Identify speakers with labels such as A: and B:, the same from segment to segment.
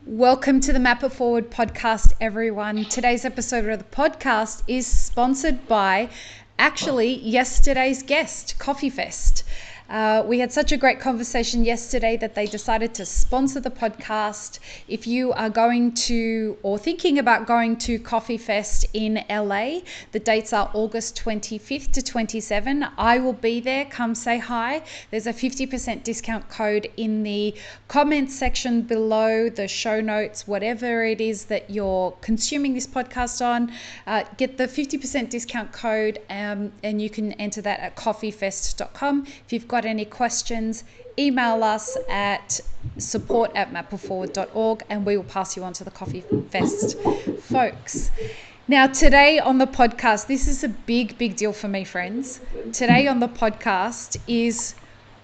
A: Welcome to the Map It Forward podcast, everyone. Today's episode of the podcast is sponsored by yesterday's guest, Coffee Fest. We had such a great conversation yesterday that they decided to sponsor the podcast. If you are going to or thinking about going to Coffee Fest in LA, the dates are August 25th to 27. I will be there. Come say hi. There's a 50% discount code in the comments section below, the show notes, whatever it is that you're consuming this podcast on. Get the 50% discount code and you can enter that at coffeefest.com. If you've got any questions, email us at support@mapitforward.org and we will pass you on to the Coffee Fest folks. Now, today on the podcast, this is a big deal for me, friends. Today on the podcast is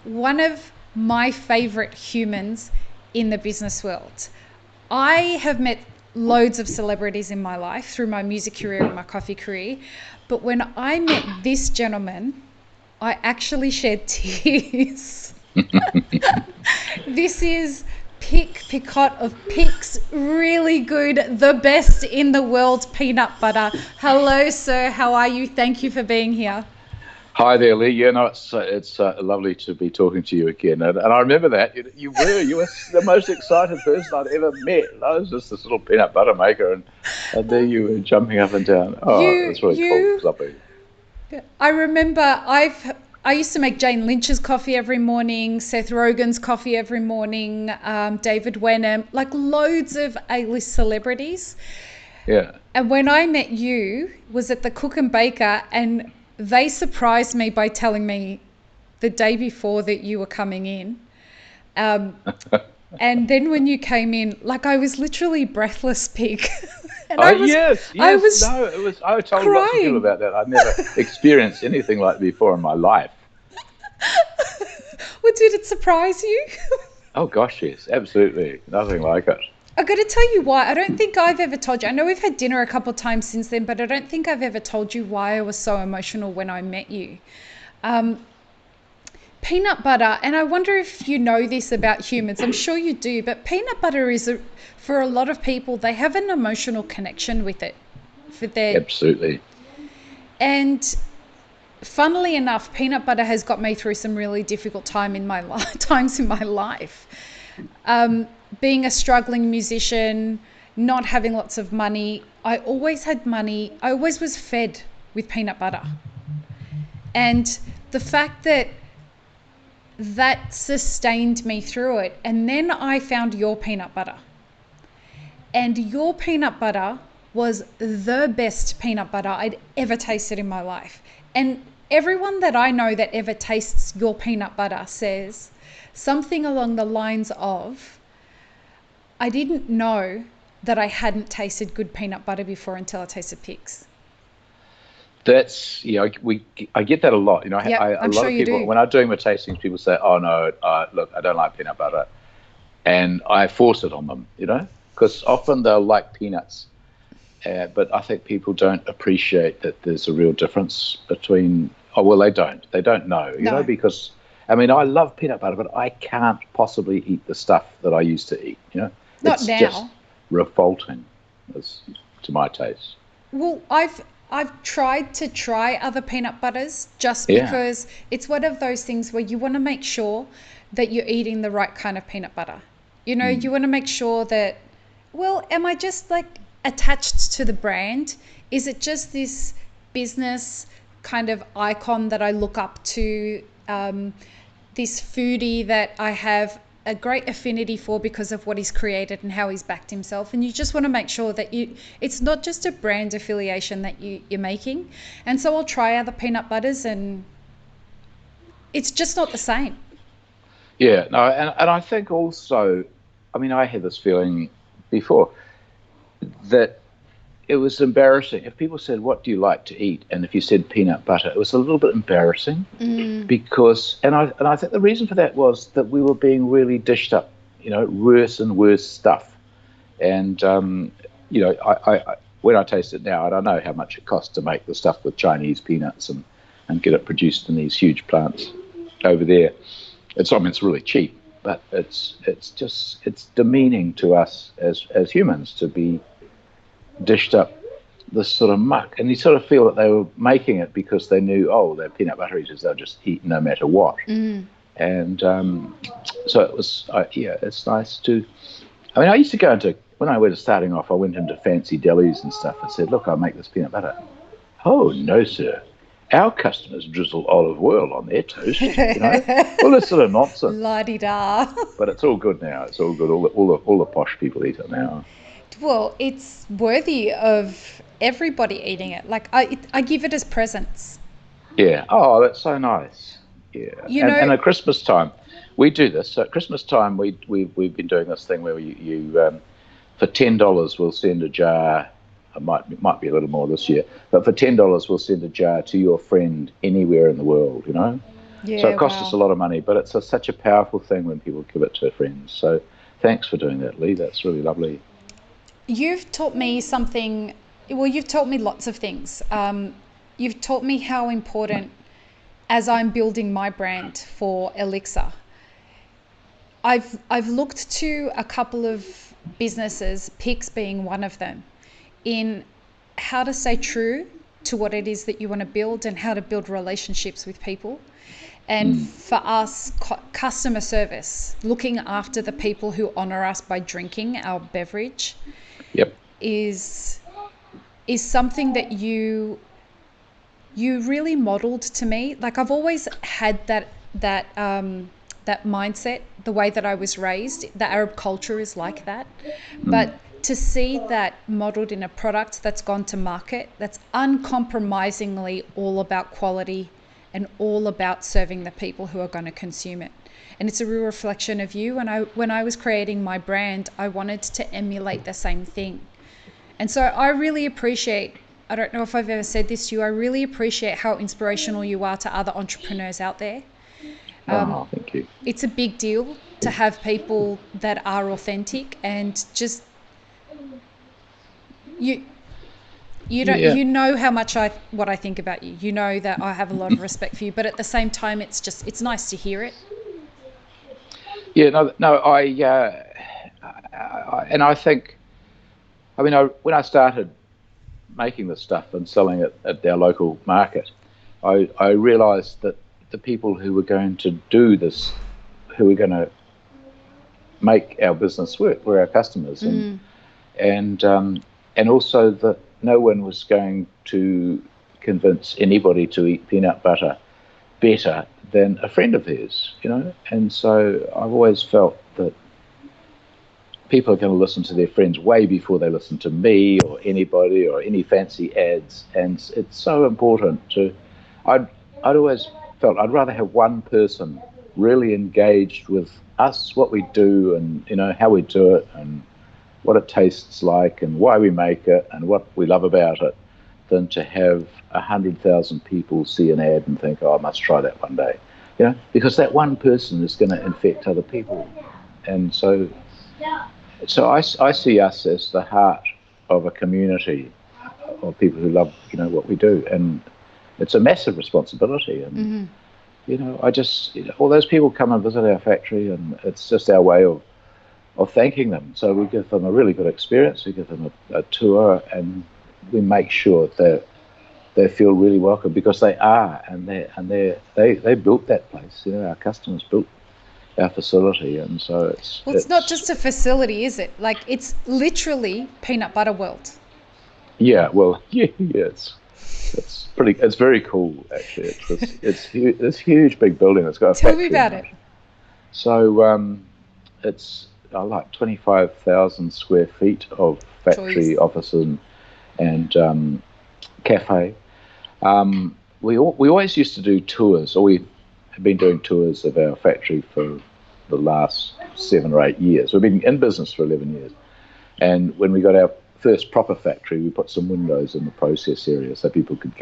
A: one of my favorite humans in the business world. I have met loads of celebrities in my life through my music career and my coffee career, but when I met this gentleman, I actually shed tears. This is Pic Picot of Pic's Really Good, the best in the world peanut butter. Hello, sir. How are you? Thank you for being here.
B: Hi there, Lee. Yeah, no, it's lovely to be talking to you again. And I remember that you were the most excited person I'd ever met. I was just this little peanut butter maker, and there you were jumping up and down. Oh, it's really cool. Lovely.
A: I remember I used to make Jane Lynch's coffee every morning, Seth Rogen's coffee every morning, David Wenham, like loads of A-list celebrities.
B: Yeah.
A: And when I met you, was at the Cook and Baker, and they surprised me by telling me the day before that you were coming in. And then when you came in, like I was literally breathless, Pig.
B: Yes.
A: I was
B: I told lots of people about that. I'd never experienced anything like that before in my life.
A: Well, did it surprise you?
B: Oh gosh, yes, absolutely. Nothing like it.
A: I got to tell you why. I don't think I've ever told you. I know we've had dinner a couple of times since then, but I don't think I've ever told you why I was so emotional when I met you. Peanut butter, and I wonder if you know this about humans. I'm sure you do, but peanut butter is, for a lot of people, they have an emotional connection with it.
B: Absolutely.
A: And funnily enough, peanut butter has got me through some really difficult times in my life. Being a struggling musician, not having lots of money, I always had money. I always was fed with peanut butter. And the fact that sustained me through it. And then I found your peanut butter. And your peanut butter was the best peanut butter I'd ever tasted in my life. And everyone that I know that ever tastes your peanut butter says something along the lines of, I didn't know that I hadn't tasted good peanut butter before until I tasted Pic's.
B: That's, I get that a lot. A
A: I'm
B: lot
A: sure
B: of
A: you
B: people,
A: do.
B: when I'm doing my tastings, people say, oh no, look, I don't like peanut butter. And I force it on them, because often they'll like peanuts. But I think people don't appreciate that there's a real difference between, they don't know, because, I love peanut butter, but I can't possibly eat the stuff that I used to eat,
A: Not
B: it's
A: now.
B: just revolting to my taste.
A: Well, I've tried to try other peanut butters just because it's one of those things where you want to make sure that you're eating the right kind of peanut butter. You want to make sure that, am I just like attached to the brand? Is it just this business kind of icon that I look up to, this foodie that I have a great affinity for because of what he's created and how he's backed himself? And you just want to make sure that it's not just a brand affiliation that you're making. And so I'll try other peanut butters and it's just not the same.
B: Yeah, no, and I think also, I had this feeling before that it was embarrassing. If people said, what do you like to eat? And if you said peanut butter, it was a little bit embarrassing because, and I think the reason for that was that we were being really dished up, worse and worse stuff. And, I when I taste it now, I don't know how much it costs to make the stuff with Chinese peanuts and get it produced in these huge plants over there. It's really cheap. but it's demeaning to us as humans to be dished up this sort of muck, and you sort of feel that they were making it because they knew, oh, they're peanut butter eaters, they'll just eat no matter what. And so it was, it's nice to. I mean, I used to go into, when I was starting off, I went into fancy delis and stuff and said, look, I'll make this peanut butter. Oh, no, sir. Our customers drizzle olive oil on their toast, all this sort of nonsense.
A: La-di-da.
B: But it's all good now. It's all good. All the posh people eat it now.
A: Well, it's worthy of everybody eating it. Like, I give it as presents.
B: Yeah. Oh, that's so nice. Yeah. And at Christmas time, we do this. So at Christmas time, we've been doing this thing where you for $10 we'll send a jar. It might be a little more this year, but for $10 we'll send a jar to your friend anywhere in the world.
A: Yeah,
B: so it costs us a lot of money, but it's such a powerful thing when people give it to their friends. So thanks for doing that, Lee. That's really lovely.
A: You've taught me something. Well, you've taught me lots of things. You've taught me how important, as I'm building my brand for Elixir, I've looked to a couple of businesses, Pics being one of them, in how to stay true to what it is that you want to build and how to build relationships with people. And for us, customer service, looking after the people who honor us by drinking our beverage, is something that you really modeled to me. Like, I've always had that mindset, the way that I was raised. The Arab culture is like that, but to see that modeled in a product that's gone to market, that's uncompromisingly all about quality and all about serving the people who are going to consume it. And it's a real reflection of you. And when I was creating my brand, I wanted to emulate the same thing. And so I really appreciate, I don't know if I've ever said this to you, I really appreciate how inspirational you are to other entrepreneurs out there.
B: Thank you.
A: It's a big deal to have people that are authentic and just you don't you know how much what I think about you. You know that I have a lot of respect for you, but at the same time, it's nice to hear it.
B: Yeah, and I think, when I started making this stuff and selling it at our local market, I realised that the people who were going to do this, who were going to make our business work, were our customers, and also that no one was going to convince anybody to eat peanut butter better than a friend of theirs, And so I've always felt that people are going to listen to their friends way before they listen to me or anybody or any fancy ads, and it's so important to. I'd always felt I'd rather have one person really engaged with us, what we do, and how we do it, and what it tastes like, and why we make it, and what we love about it, than to have 100,000 people see an ad and think, oh, I must try that one day, because that one person is going to infect other people, and so I see us as the heart of a community of people who love, what we do, and it's a massive responsibility, and I just all those people come and visit our factory, and it's just our way of thanking them. So we give them a really good experience. We give them a tour, and we make sure that they feel really welcome, because they are, and they built that place. Our customers built our facility, and so it's
A: not just a facility, is it? Like, it's literally peanut butter world.
B: Yeah, well, it's pretty. It's very cool, actually. It's this huge big building that's got a
A: Tell
B: factory
A: me about it.
B: So it's like 25,000 square feet of factory, office, and cafe. We always used to do tours, or we have been doing tours of our factory for the last 7 or 8 years. We've been in business for 11 years. And when we got our first proper factory, we put some windows in the process area so people could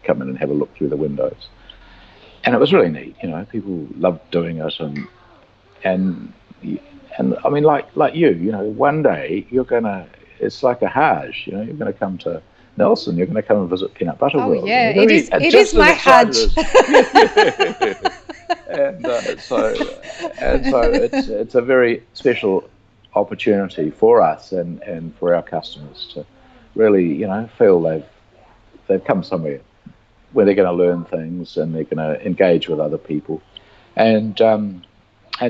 B: come in and have a look through the windows. And it was really neat, people loved doing it, and I mean, like you, one day it's like a Hajj, you're going to come to Nelson, you're going to come and visit Peanut Butter
A: Oh
B: World.
A: yeah,
B: And you're gonna
A: it is
B: just
A: my
B: as excited
A: Hajj.
B: as so it's a very special opportunity for us and for our customers to really, feel they've come somewhere where they're going to learn things and they're going to engage with other people. And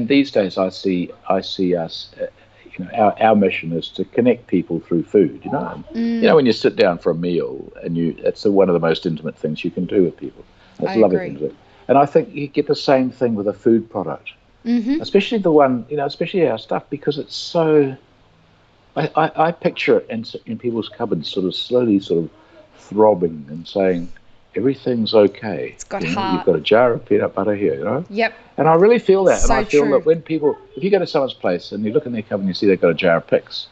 B: these days I see us. Our mission is to connect people through food. When you sit down for a meal and it's one of the most intimate things you can do with people. It's
A: I
B: a lovely
A: agree.
B: thing to do. And I think you get the same thing with a food product, especially the one, especially our stuff, because it's so. I picture it in people's cupboards, sort of slowly, sort of throbbing and saying, everything's okay.
A: It's got
B: You've
A: heart.
B: got a jar of peanut butter here.
A: Yep.
B: And I really feel that. And
A: So
B: I feel
A: true.
B: that when people, if you go to someone's place and you look in their cupboard and you see they've got a jar of Pics,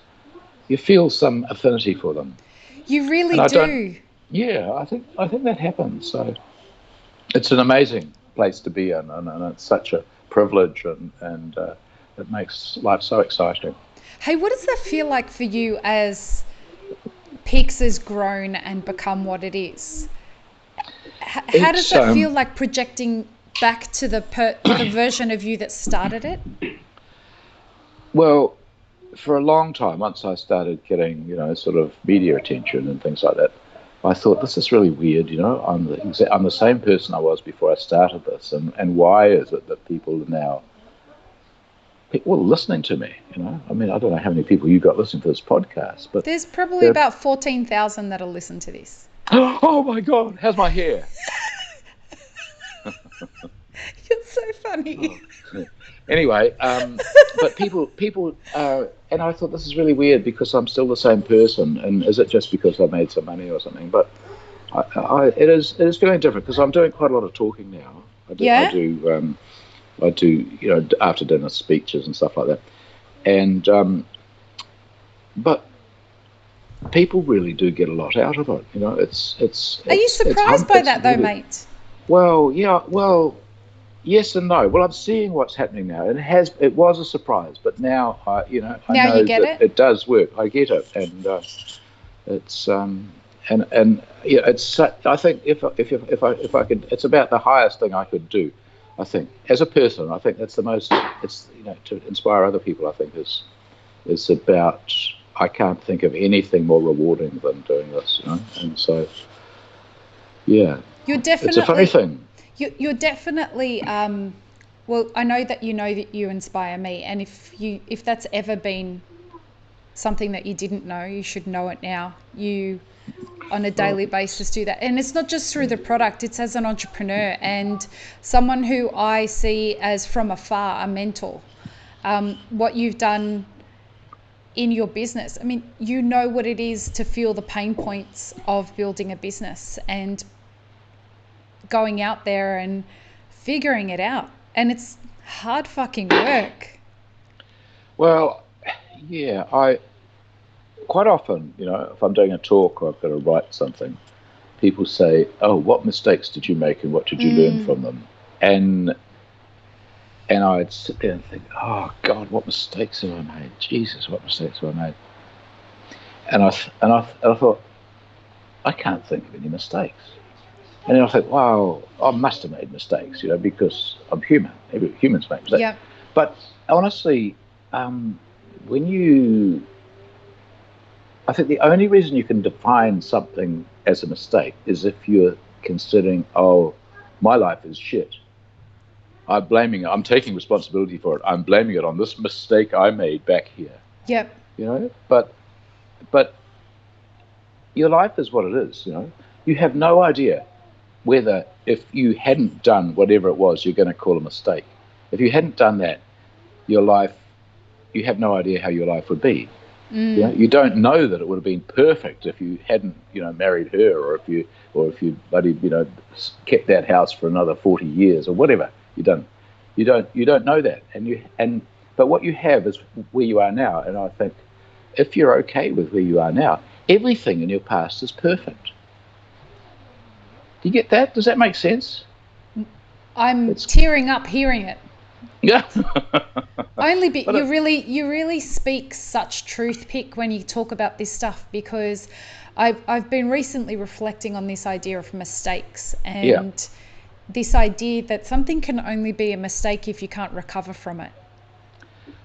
B: you feel some affinity for them.
A: You really
B: And I
A: do.
B: Yeah, I think that happens. So it's an amazing place to be in, and it's such a privilege, and it makes life so exciting.
A: Hey, what does that feel like for you as Pics has grown and become what it is? How does that feel like projecting back to the version of you that started it?
B: Well, for a long time, once I started getting, sort of media attention and things like that, I thought, this is really weird, I'm the same person I was before I started this, and why is it that people are now listening to me? I mean, I don't know how many people you got listening to this podcast, but
A: there's probably about 14,000 that'll listen to this.
B: Oh my God, how's my hair?
A: You're so funny.
B: Anyway, but people, and I thought, this is really weird because I'm still the same person, and is it just because I made some money or something? But it is feeling different because I'm doing quite a lot of talking now. I do after dinner speeches and stuff like that, and but people really do get a lot out of it.
A: Are you surprised by that though, mate?
B: Well, yeah. Well, yes and no. Well, I'm seeing what's happening now, and it was a surprise, but now I know
A: you get
B: that it does work. I get it, and it's and it's. I think if I could, it's about the highest thing I could do. I think as a person, I think that's the most. It's to inspire other people. I think is about. I can't think of anything more rewarding than doing this, and so yeah.
A: You're definitely.
B: It's a funny thing.
A: You're definitely. Well, I know that you inspire me, and if that's ever been something that you didn't know, you should know it now. You, on a daily basis, do that, and it's not just through the product. It's as an entrepreneur and someone who I see as from afar, a mentor. What you've done in your business. I mean, you know what it is to feel the pain points of building a business and going out there and figuring it out. And it's hard fucking work.
B: Well, yeah, I quite often, if I'm doing a talk or I've got to write something, people say, "Oh, what mistakes did you make and what did you learn from them?" And I'd sit there and think, "Oh God, what mistakes have I made? Jesus, what mistakes have I made?" And I thought, I can't think of any mistakes. And then I thought, wow, I must have made mistakes, because I'm human. Humans make mistakes.
A: Yeah.
B: But honestly, I think the only reason you can define something as a mistake is if you're considering, oh, my life is shit. I'm taking responsibility for it. I'm blaming it on this mistake I made back here.
A: Yep.
B: But your life is what it is, You have no idea whether, if you hadn't done whatever it was you're going to call a mistake, if you hadn't done that, your life, you have no idea how your life would be. You don't know that it would have been perfect if you hadn't, married her, or if you bloody, kept that house for another 40 years or whatever you done. You don't know that, but what you have is where you are now. And I think if you're okay with where you are now, everything in your past is perfect. Do you get that? Does that make sense?
A: I'm tearing up hearing it.
B: Yeah.
A: Only be
B: But
A: you really speak such truth, Pic, when you talk about this stuff, because I've been recently reflecting on this idea of mistakes
B: yeah.
A: and this idea that something can only be a mistake if you can't recover from it.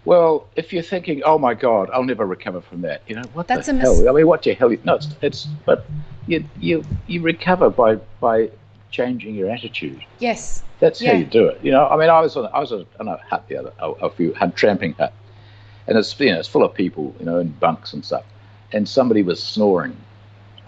B: Well, if you're thinking, "Oh my God, I'll never recover from that," what the
A: That's a
B: hell? I mean, what the hell? No, but you recover by changing your attitude.
A: yes.
B: That's how
A: Yeah.
B: you do it. I mean, I was on a hut the other a few had tramping hut, and it's full of people, in bunks and stuff, and somebody was snoring,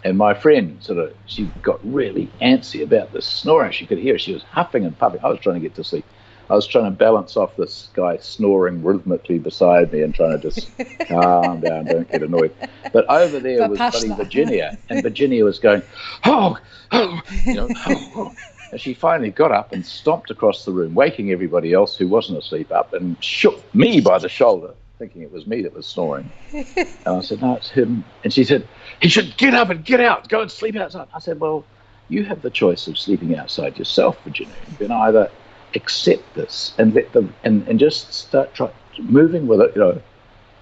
B: and my friend she got really antsy about this snoring. She could hear it. She was huffing and puffing. I was trying to get to sleep. I was trying to balance off this guy snoring rhythmically beside me and trying to just calm down, don't get annoyed. But over there was bloody
A: Vipassana.
B: Virginia, and Virginia was going, oh, oh, oh, oh. And she finally got up and stomped across the room, waking everybody else who wasn't asleep up, and shook me by the shoulder, thinking it was me that was snoring. And I said, no, it's him. And she said, he should get up and get out, go and sleep outside. I said, well, you have the choice of sleeping outside yourself, Virginia. You can either accept this and let them and just start moving with it,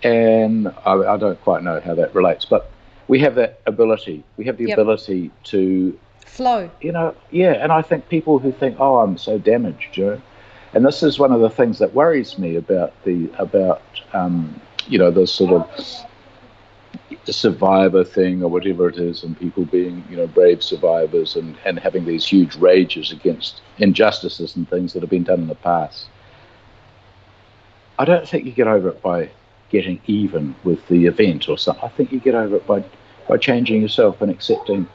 B: And I don't quite know how that relates, but we have that ability. We have the
A: Yep.
B: ability to,
A: Flow.
B: yeah. And I think people who think, oh, I'm so damaged, and this is one of the things that worries me about the sort of survivor thing or whatever it is, and people being brave survivors and having these huge rages against injustices and things that have been done in the past. I don't think you get over it by getting even with the event or something. I think you get over it by changing yourself and accepting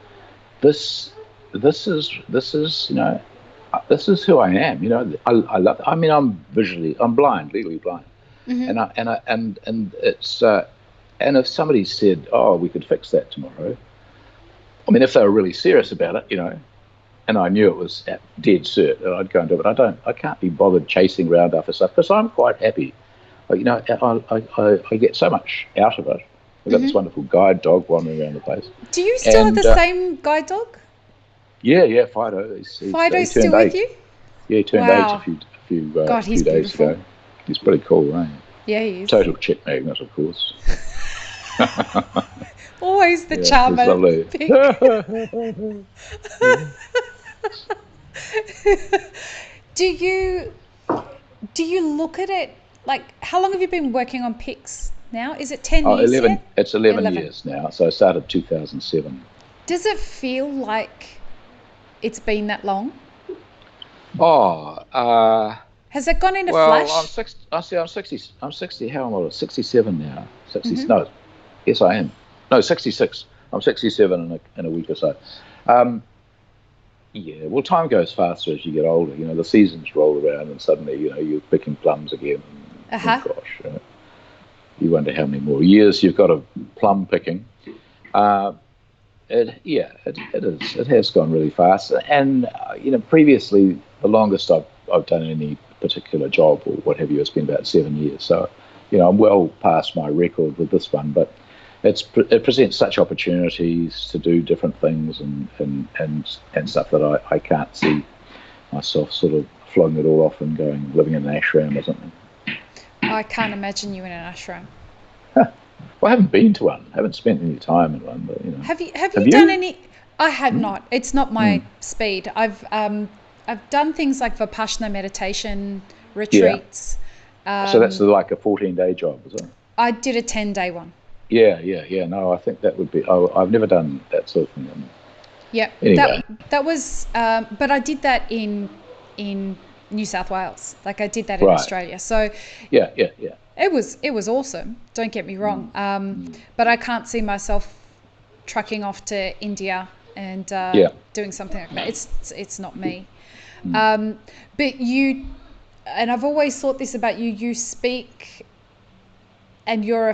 B: this. This is this is who I am. I love it. I mean, I'm blind, legally blind,
A: Mm-hmm.
B: and it's and if somebody said, "Oh, we could fix that tomorrow," I mean, if they were really serious about it, and I knew it was at dead cert, and I'd go and do it. I can't be bothered chasing around after stuff because I'm quite happy. I get so much out of it. I've got this
A: Mm-hmm.
B: wonderful guide dog wandering around the place,
A: Do you still have the
B: and
A: same guide dog?
B: yeah, Fido. He
A: Fido's
B: turned
A: still with
B: 8.
A: you?
B: Yeah, he turned 8 a
A: Wow. God,
B: few
A: he's
B: days
A: beautiful.
B: ago. He's pretty cool, right?
A: Yeah, he is.
B: Total chick magnet, of course.
A: Always the
B: Yeah, he's
A: charmer.
B: lovely.
A: Pic. Do you do you look at it like how long have you been working on pics now? Is it 10
B: Oh,
A: years
B: 11.
A: yet?
B: It's 11
A: 11.
B: years now. So I started 2007.
A: Does it feel like it's been that long?
B: Oh,
A: Has it gone into
B: well, I'm
A: flash?
B: 60. I see. I'm 60. I'm 60. How am I? 67 now. 60.
A: Mm-hmm.
B: No, yes, I am. No, 66. I'm 67 in a week or so. Um, yeah. Well, time goes faster as you get older. The seasons roll around, and suddenly, you're picking plums again. Oh
A: Uh-huh.
B: gosh, you wonder how many more years you've got of plum picking. Uh, it is. It has gone really fast, and previously the longest I've done any particular job or what have you has been about 7 years. So, I'm well past my record with this one, but it presents such opportunities to do different things and stuff that I can't see myself sort of flogging it all off and living in an ashram or something.
A: I can't imagine you in an ashram.
B: Well, I haven't been to one. I haven't spent any time in one, but
A: Have
B: Have
A: you done
B: you?
A: any? I had not. It's not my
B: Mm.
A: speed. I've done things like Vipassana meditation
B: Yeah.
A: retreats.
B: So that's like a 14-day job, is it?
A: I did a 10-day one.
B: Yeah. No, I think that would be. I've never done that sort of thing.
A: Yeah,
B: Anyway,
A: that was, but I did that in New South Wales. Like I did that in
B: right.
A: Australia. So
B: Yeah.
A: it was awesome. Don't get me wrong. But I can't see myself trucking off to India and
B: Yeah.
A: doing something like that. It's not me.
B: Mm.
A: But you, and I've always thought this about you. You speak, and your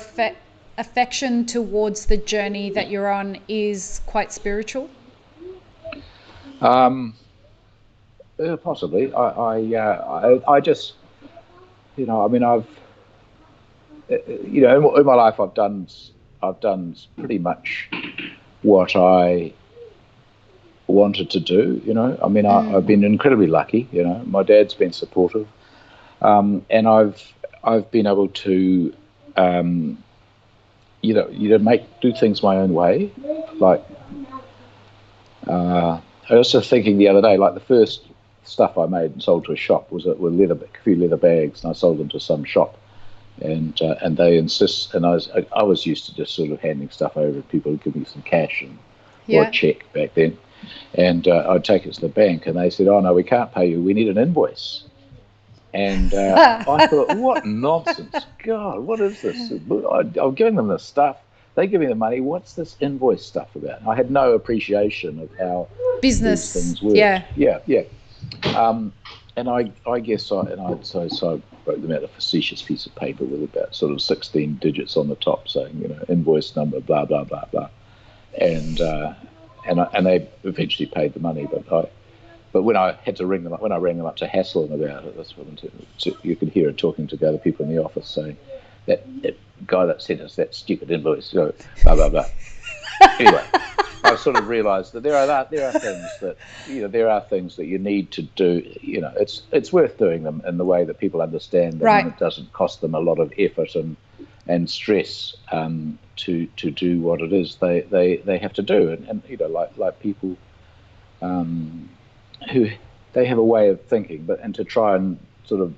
A: affection towards the journey that you're on is quite spiritual.
B: Um, Possibly. I just, I mean, in my life, I've done pretty much what I wanted to do. I mean, I've been incredibly lucky. My dad's been supportive. And I've been able to, do things my own way. Like, I was just thinking the other day, like the first stuff I made and sold to a shop were a few leather bags, and I sold them to some shop, and they insist. And I was used to just sort of handing stuff over, and people would give me some cash or a check back then, and I'd take it to the bank, and they said, "Oh no, we can't pay you. We need an invoice." And I thought, what nonsense! God, what is this? I'm giving them this stuff. They give me the money. What's this invoice stuff about? I had no appreciation of how
A: business
B: these things work. Yeah. And I guess so I wrote them out a facetious piece of paper with about sort of 16 digits on the top saying, invoice number, blah blah blah blah, and they eventually paid the money. But when I had to ring them up, when I rang them up to hassle them about it, you could hear it talking to the other people in the office saying that guy that sent us that stupid invoice, blah blah blah. Anyway, I sort of realised that there are things that you need to do. It's worth doing them in the way that people understand them,
A: right.
B: And it doesn't cost them a lot of effort and stress to do what it is they have to do. And like people who they have a way of thinking, and to try and sort of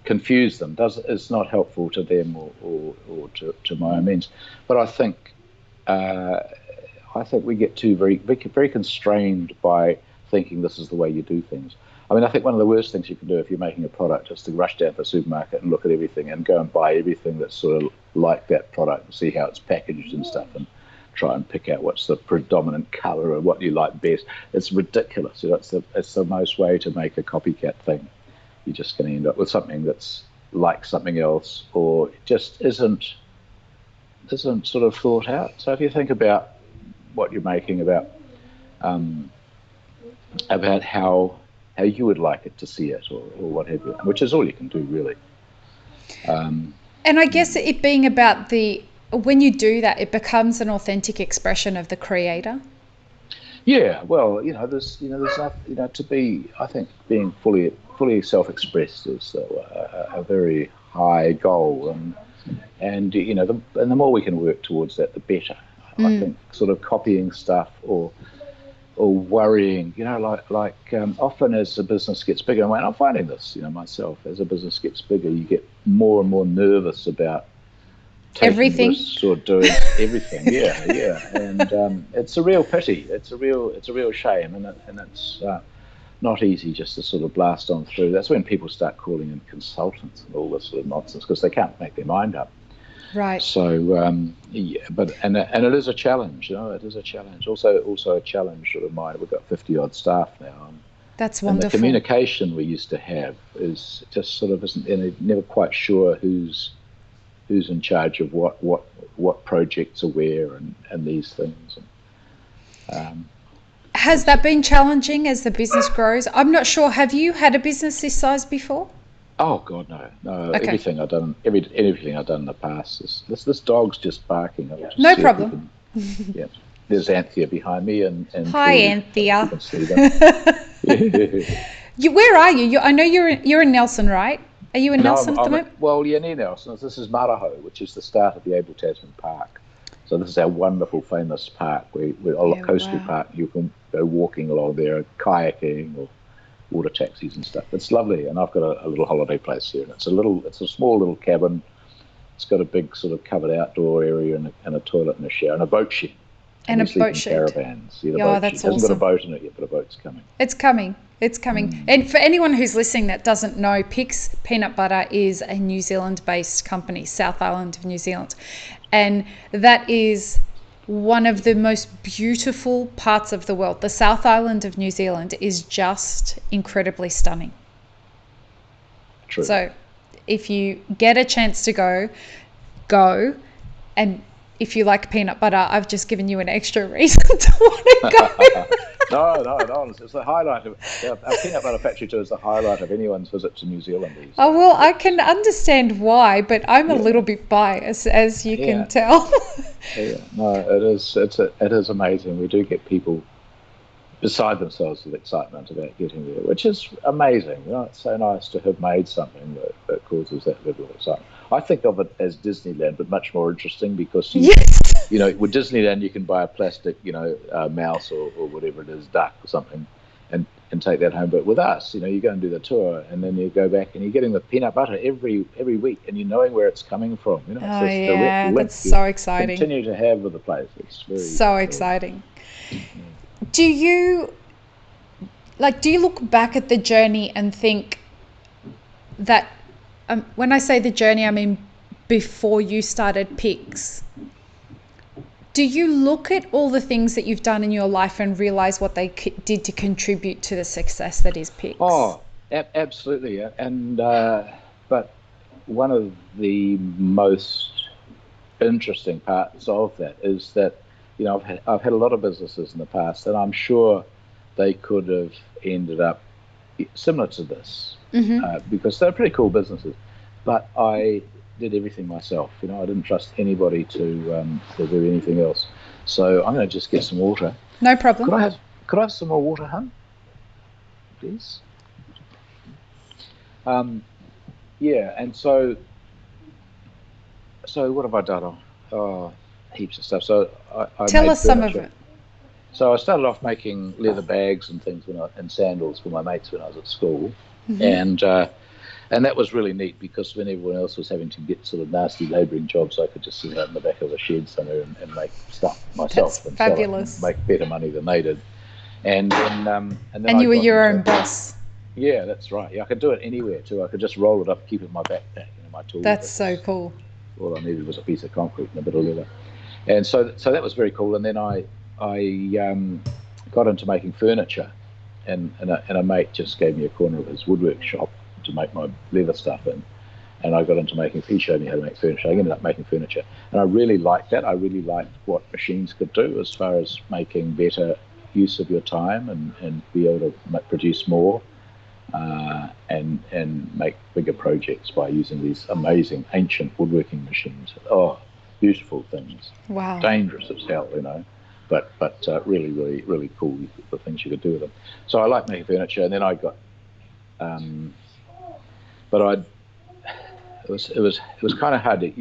B: confuse them is not helpful to them or to my own means. But I think we get very constrained by thinking this is the way you do things. I mean, I think one of the worst things you can do if you're making a product is to rush down to the supermarket and look at everything and go and buy everything that's sort of like that product and see how it's packaged and stuff and try and pick out what's the predominant colour or what you like best. It's ridiculous. It's the most way to make a copycat thing. You're just going to end up with something that's like something else or just isn't sort of thought out. So if you think about what you're making, about how you would like it to see it or what have you, which is all you can do really.
A: And I guess it being about when you do that, it becomes an authentic expression of the creator.
B: Yeah, well, there's nothing, to be, I think being fully self-expressed is a very high goal, and the more we can work towards that, the better. I think sort of copying stuff or worrying, often as a business gets bigger, and I'm finding this, myself, as a business gets bigger, you get more and more nervous about taking
A: everything
B: risks or doing everything. Yeah, and it's a real pity. It's a real shame, and it's not easy just to sort of blast on through. That's when people start calling in consultants and all this sort of nonsense because they can't make their mind up.
A: Right.
B: So but it is a challenge. It is a challenge. Also a challenge sort of mine. We've got 50 odd staff now.
A: That's wonderful.
B: And the communication we used to have is just sort of isn't. And never quite sure who's in charge of what projects are where and these things.
A: Has that been challenging as the business grows? I'm not sure. Have you had a business this size before?
B: Oh God, no.
A: Okay.
B: Everything I've done in the past is this dog's just barking.
A: No problem.
B: Yeah, there's Anthea behind me, and
A: hi Anthea.
B: You can see them.
A: Where are you? I know you're in Nelson, right? Are you in Nelson at the moment?
B: Well, yeah, near Nelson. This is Maraho, which is the start of the Abel Tasman Park. So this is our wonderful, famous park, coastal park. You can go walking along there, kayaking or water taxis and stuff. It's lovely, and I've got a little holiday place here, and it's a small little cabin. It's got a big sort of covered outdoor area and a toilet and a shower and a boat shed.
A: And a boat shed.
B: Caravans.
A: That's awesome.
B: It hasn't got a boat in it yet, but a boat's coming.
A: It's coming. And for anyone who's listening that doesn't know, Pic's Peanut Butter is a New Zealand-based company, South Island of New Zealand. And that is one of the most beautiful parts of the world. The South Island of New Zealand is just incredibly stunning.
B: True.
A: So if you get a chance to go. And if you like peanut butter, I've just given you an extra reason to want to go.
B: No. It's the highlight of our peanut butter factory tour is the highlight of anyone's visit to New Zealand.
A: Oh well, I can understand why, but I'm a little bit biased, as you can tell.
B: Yeah, no, it is. It is amazing. We do get people beside themselves with excitement about getting there, which is amazing. It's so nice to have made something that causes that level of excitement. I think of it as Disneyland, but much more interesting because
A: Yes.
B: with Disneyland you can buy a plastic, mouse or whatever it is, duck or something, and take that home. But with us, you go and do the tour, and then you go back and you're getting the peanut butter every week, and you're knowing where it's coming from. It's
A: Oh
B: this direct
A: yeah,
B: link
A: that's
B: you
A: so exciting.
B: continue to have with the place. It's very,
A: So
B: very
A: exciting. Do you do you look back at the journey and think that when I say the journey, I mean before you started Pics, do you look at all the things that you've done in your life and realize what they did to contribute to the success that is Pics?
B: Oh, absolutely. Yeah. And but one of the most interesting parts of that is that I've had a lot of businesses in the past, and I'm sure they could have ended up similar to this because they're pretty cool businesses. But I did everything myself. I didn't trust anybody to do anything else. So I'm going to just get some water.
A: No problem.
B: Could I have some more water, hun? Please. Yeah, and so what have I done? Oh, heaps of stuff. So I
A: Tell
B: made
A: us some
B: furniture.
A: of it.
B: So I started off making leather bags and things and sandals for my mates when I was at school, and that was really neat because when everyone else was having to get sort of nasty labouring jobs, I could just sit out in the back of a shed somewhere and make stuff myself.
A: That's
B: and
A: fabulous.
B: Sell it and make better money than they did. And then
A: you were your own boss.
B: Yeah, that's right. Yeah, I could do it anywhere too. I could just roll it up, keep it in my backpack, my tools.
A: That's so cool.
B: All I needed was a piece of concrete and a bit of leather, and so that was very cool. And then I got into making furniture, and a mate just gave me a corner of his woodwork shop to make my leather stuff in, and I got into making. He showed me how to make furniture. I ended up making furniture, and I really liked that. I really liked what machines could do as far as making better use of your time and be able to produce more. And make bigger projects by using these amazing ancient woodworking machines. Oh, beautiful things.
A: Wow.
B: Dangerous as hell, but really, really, really cool, the things you could do with them. So I like making furniture, and then I got, but it was kind of hard to,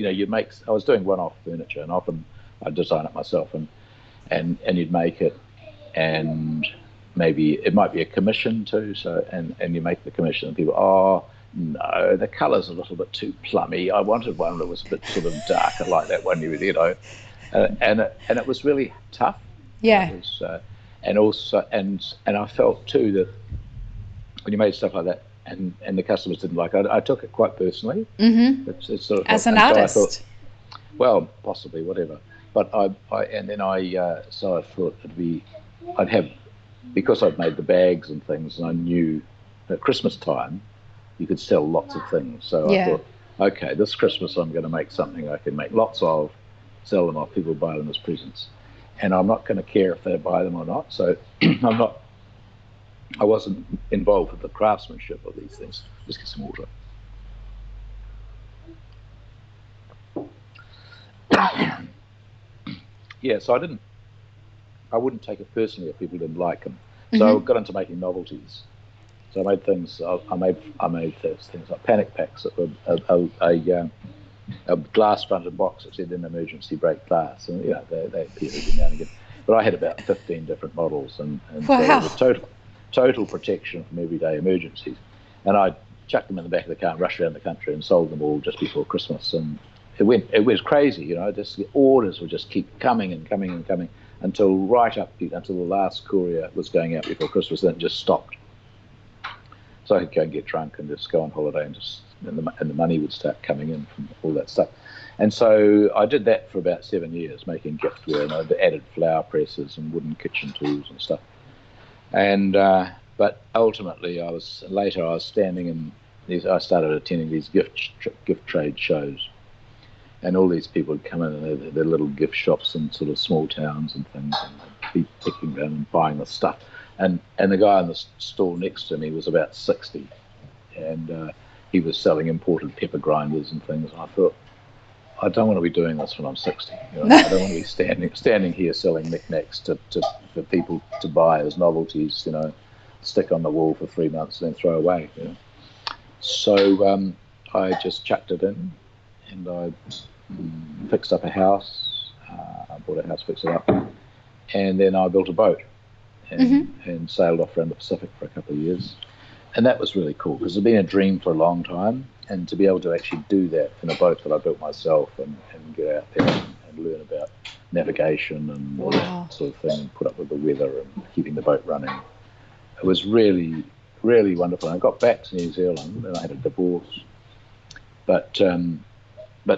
B: I was doing one-off furniture, and often I'd design it myself, and you'd make it, and maybe it might be a commission too. So and you make the commission, and people, oh no, the colour's a little bit too plummy. I wanted one that was a bit sort of darker like that one, and it was really tough.
A: Yeah.
B: It was, and also and I felt too that when you made stuff like that, and the customers didn't like it, I took it quite personally. It's sort of,
A: as an artist.
B: So I thought, well, possibly whatever. But I thought I'd have. Because I'd made the bags and things, and I knew at Christmas time you could sell lots of things. So I thought, okay, this Christmas I'm going to make something I can make lots of, sell them off, people buy them as presents. And I'm not going to care if they buy them or not. So I wasn't involved with the craftsmanship of these things. Just get some water. Yeah, so I wouldn't take it personally if people didn't like them. So I got into making novelties. So I made things. I made things like panic packs, a glass-fronted box that said "in emergency break glass," and they appear every now and again. But I had about 15 different models, and
A: wow.
B: So it was total protection from everyday emergencies. And I chucked them in the back of the car and rushed around the country and sold them all just before Christmas. And it was crazy, just the orders would just keep coming and coming and coming until the last courier was going out before Christmas, then it just stopped. So I could go and get drunk and just go on holiday, and the money would start coming in from all that stuff. And so I did that for about 7 years, making giftware, and I added flower presses and wooden kitchen tools and stuff. And but ultimately, I was standing in these. I started attending these gift trade shows. And all these people would come in and their little gift shops in sort of small towns and things, and they'd be picking around and buying the stuff. And the guy in the stall next to me was about 60, and he was selling imported pepper grinders and things. And I thought, I don't want to be doing this when I'm 60. I don't want to be standing here selling knickknacks for people to buy as novelties, stick on the wall for 3 months and then throw away. So I just chucked it in, and I fixed up a house. I bought a house, fixed it up, and then I built a boat and sailed off around the Pacific for a couple of years. And that was really cool because it's been a dream for a long time, and to be able to actually do that in a boat that I built myself and get out there and learn about navigation and all that sort of thing, and put up with the weather and keeping the boat running. It was really, really wonderful. And I got back to New Zealand and I had a divorce, but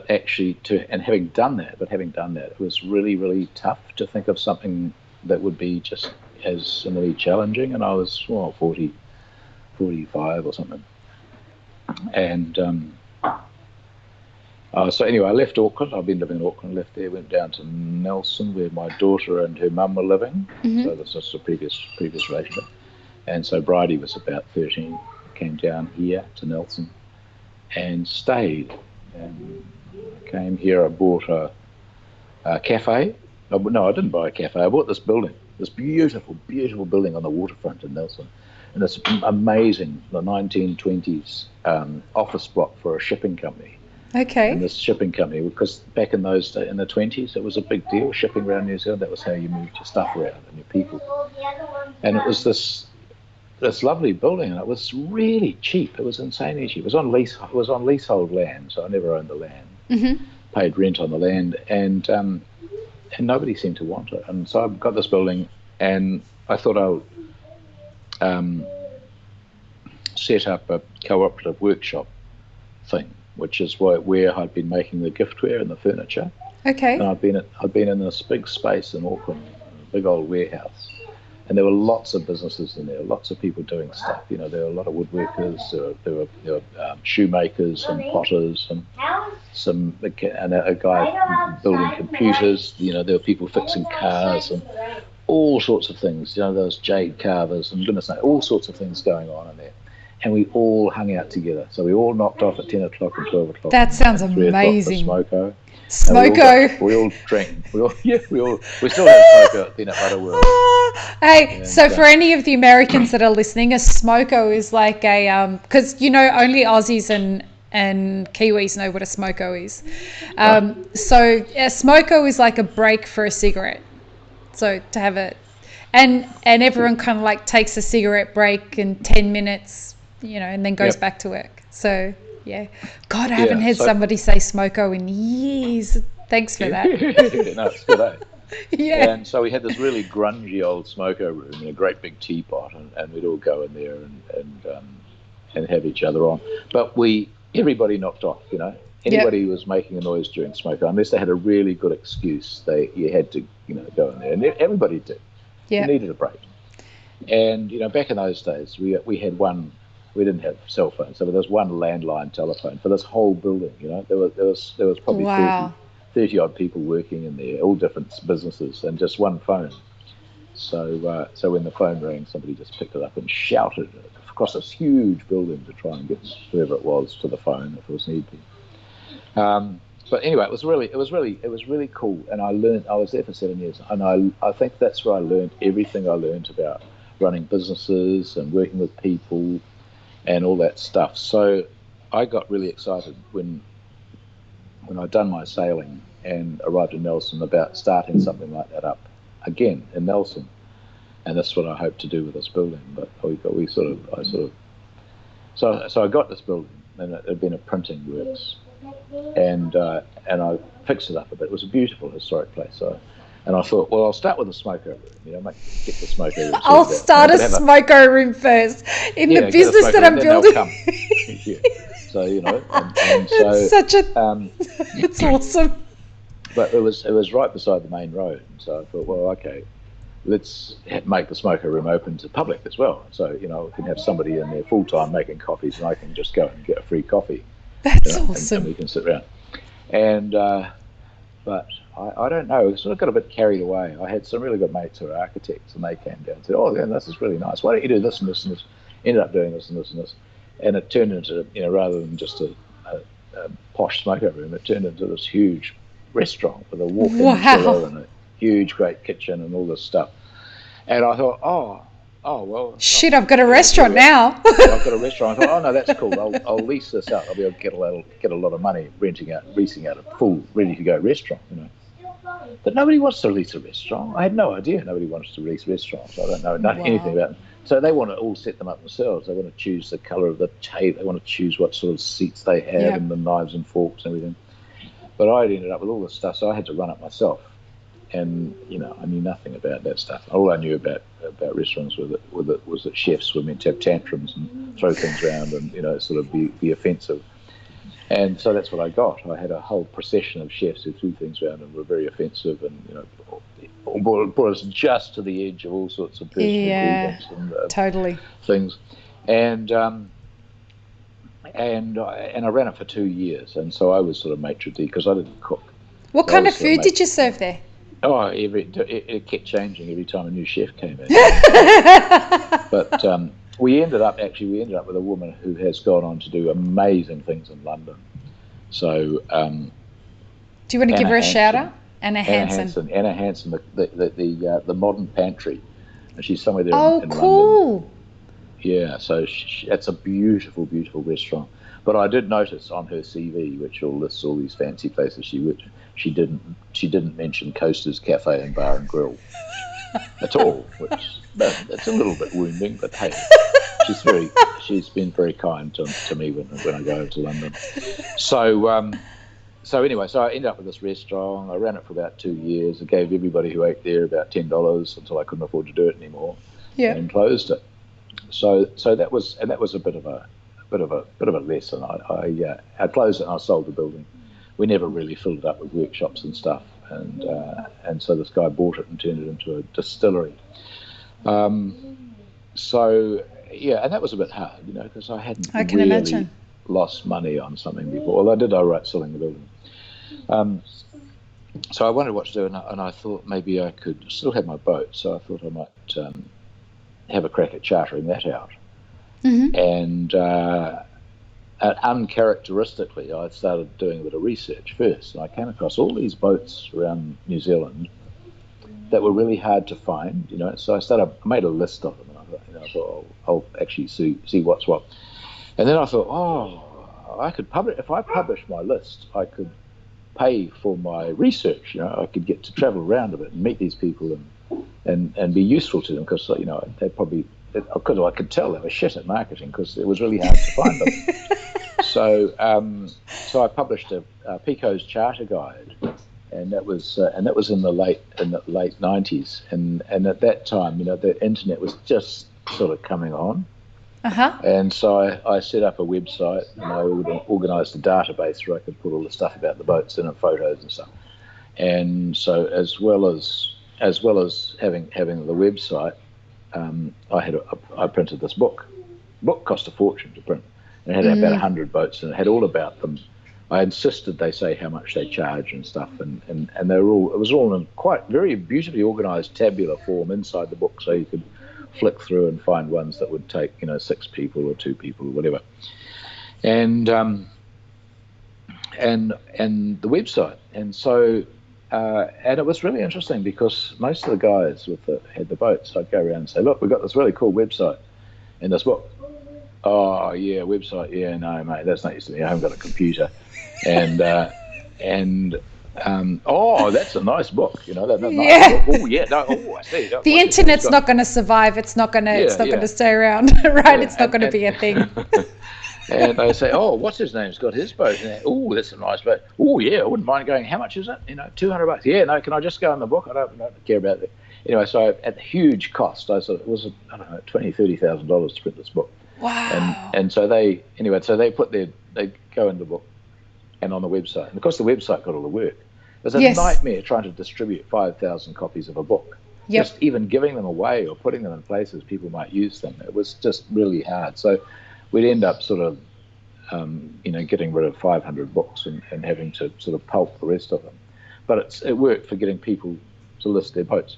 B: actually having done that, it was really, really tough to think of something that would be just as similarly challenging. And I was 45 or something. And so anyway, I left Auckland. I've been living in Auckland, left there, went down to Nelson where my daughter and her mum were living. So this was a previous relationship. And so Bridie was about 13, came down here to Nelson and stayed. And I came here, I bought a cafe. No, I didn't buy a cafe. I bought this building, this beautiful, beautiful building on the waterfront in Nelson. And it's amazing, the 1920s office block for a shipping company.
A: Okay.
B: And this shipping company, because back in those days, in the 20s, it was a big deal, shipping around New Zealand. That was how you moved your stuff around and your people. And it was this lovely building, and it was really cheap. It was insanely cheap. It was on leasehold land, so I never owned the land. Paid rent on the land, and nobody seemed to want it. And so I got this building, and I thought I'll set up a cooperative workshop thing, which is where I'd been making the giftware and the furniture.
A: Okay.
B: And I'd been in this big space in Auckland, a big old warehouse, and there were lots of businesses in there, lots of people doing stuff. There were a lot of woodworkers, there were shoemakers and potters, and a guy building computers. There were people fixing cars and all sorts of things. Those jade carvers and goodness knows, all sorts of things going on in there. And we all hung out together. So we all knocked off at 10 o'clock and 12 o'clock.
A: That sounds amazing.
B: Smoko.
A: Smoko.
B: We all drank. We still have smoko at Peanut Butter World.
A: Hey, so for any of the Americans that are listening, a smoko is like a, because only Aussies and Kiwis know what a smoko is. So a smoko is like a break for a cigarette. So to have it, and everyone kind of like takes a cigarette break in 10 minutes, and then goes back to work. So yeah, God, I haven't heard somebody say smoko in years. Thanks for that.
B: No, it's good, eh?
A: Yeah.
B: And so we had this really grungy old smoko room in a great big teapot, and we'd all go in there and have each other on. But everybody knocked off, Anybody who was making a noise during smoko, unless they had a really good excuse, you had to, go in there. And everybody did. You needed a break. And, back in those days, we had we didn't have cell phones, so there was one landline telephone for this whole building, There was probably 30 odd people working in there, all different businesses, and just one phone. So when the phone rang, somebody just picked it up and shouted across this huge building to try and get whoever it was to the phone if it was need be. But anyway, it was really cool, and I was there for 7 years, and I think that's where I learned everything I learned about running businesses and working with people and all that stuff. So I got really excited when I'd done my sailing and arrived in Nelson about starting something like that up again in Nelson, and that's what I hope to do with this building. But so I got this building, and it had been a printing works. And I fixed it up a bit. It was a beautiful historic place. And I thought, well, I'll start with a smoko room. Get the smoko room.
A: I'll start a smoko room first in the business that I'm building.
B: So and so
A: it's such a. It's awesome.
B: But it was right beside the main road, and so I thought, well, okay, let's make the smoko room open to public as well. So we can have somebody in there full time making coffees, and I can just go and get a free coffee.
A: That's awesome.
B: And we can sit around. And but I don't know, I sort of got a bit carried away. I had some really good mates who are architects, and they came down and said, oh, yeah, this is really nice. Why don't you do this and this and this? Ended up doing this and this and this. And it turned into, rather than just posh smoker room. It turned into this huge restaurant with a walk-in chiller
A: Wow.
B: and a huge, great kitchen and all this stuff. And I thought, oh well, it's not,
A: Shit, I've got a
B: here
A: restaurant
B: we are.
A: now.
B: I've got a restaurant. I thought, oh no, that's cool. I'll lease this out. I'll be able to get a lot of money leasing out a full, ready-to-go restaurant. But nobody wants to lease a restaurant. I had no idea nobody wants to lease restaurants. I don't know anything about them. So they want to all set them up themselves. They want to choose the colour of the table. They want to choose what sort of seats they have and the knives and forks and everything. But I ended up with all this stuff, so I had to run it myself. And I knew nothing about that stuff. All I knew about restaurants was that chefs were meant to have tantrums and throw things around and sort of be offensive. And so that's what I got. I had a whole procession of chefs who threw things around and were very offensive, and brought us just to the edge of all sorts of personal grievance and
A: totally
B: things. And I ran it for 2 years, and so I was sort of maitre d' because I didn't cook.
A: What kind of food did you serve there?
B: Oh, it kept changing every time a new chef came in. But we ended up with a woman who has gone on to do amazing things in London. So,
A: do you want to give her a shout out? Anna Hansen, the Modern Pantry, and she's somewhere there in
B: cool.
A: London.
B: Yeah, so it's a beautiful, beautiful restaurant. But I did notice on her CV, which lists all these fancy places she worked, she didn't mention Coaster's Cafe and Bar and Grill at all, which it's a little bit wounding. But hey, she's been very kind to me when I go over to London. So anyway, I ended up with this restaurant. I ran it for about 2 years. I gave everybody who ate there about $10 until I couldn't afford to do it anymore, and closed it. So that was a bit of a lesson. I closed it and I sold the building. We never really filled it up with workshops and stuff, and so this guy bought it and turned it into a distillery. So yeah, and that was a bit hard, because I hadn't really lost money on something before. Well, I did all right selling the building. So I wondered what to do, and I thought maybe I could still have my boat. So I thought I might have a crack at chartering that out.
A: Mm-hmm.
B: And uncharacteristically, I started doing a bit of research first, and I came across all these boats around New Zealand that were really hard to find. So I made a list of them, and I thought I'll actually see what's what. And then I thought, I could publish. If I published my list, I could pay for my research. I could get to travel around a bit and meet these people and be useful to them, because they probably. Because I could tell they were shit at marketing, because it was really hard to find them. So I published a Picot's Charter Guide, and that was in the late 90s, and at that time, the internet was just sort of coming on.
A: Uh-huh.
B: And so I set up a website, and I organised a database where I could put all the stuff about the boats in and photos and stuff. And so as well as having the website, I printed this book. The book cost a fortune to print. It had about 100 boats, and it had all about them. I insisted they say how much they charge and stuff, and they were all. It was all in quite very beautifully organised tabular form inside the book, so you could flick through and find ones that would take 6 people or 2 people or whatever. And the website, and so. And it was really interesting, because most of the guys had the boats. I'd go around and say, "Look, we've got this really cool website in this book." "Oh yeah, website. Yeah, no, mate, that's not used to me. I haven't got a computer." And oh, that's a nice book. That's a nice book. Oh yeah, no, I see.
A: The internet's not going to survive. It's not going to stay around, right? It's not going to be a thing.
B: And they say, "Oh, what's his name's got his boat?" "Oh, that's a nice boat. Oh, yeah, I wouldn't mind going. How much is it? $200. Yeah, no, can I just go in the book? I don't care about it." Anyway, so at huge cost, it was $20,000-$30,000 to print this book.
A: Wow.
B: And so they go in the book and on the website, and of course the website got all the work. It was a nightmare trying to distribute 5,000 copies of a book.
A: Yep.
B: Just even giving them away or putting them in places people might use them. It was just really hard. So we'd end up sort of, getting rid of 500 books and having to sort of pulp the rest of them. But it worked for getting people to list their boats.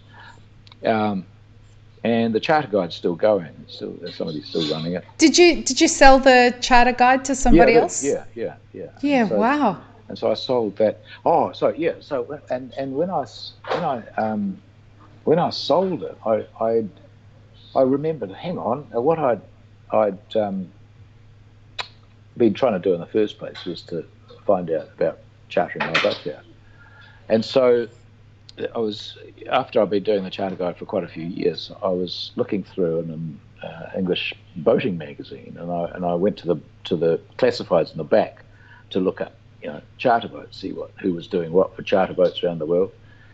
B: And the charter guide's still going. Still, somebody's still running it.
A: Did you sell the charter guide to somebody else?
B: Yeah.
A: Yeah. Wow.
B: And so I sold that. Oh, so yeah. So and when I sold it, I remembered. Hang on, what I'd been trying to do in the first place was to find out about chartering my boat out. And so I was, after I'd been doing the charter guide for quite a few years, I was looking through an English boating magazine, and I went to the classifieds in the back to look at charter boats, see who was doing what for charter boats around the world.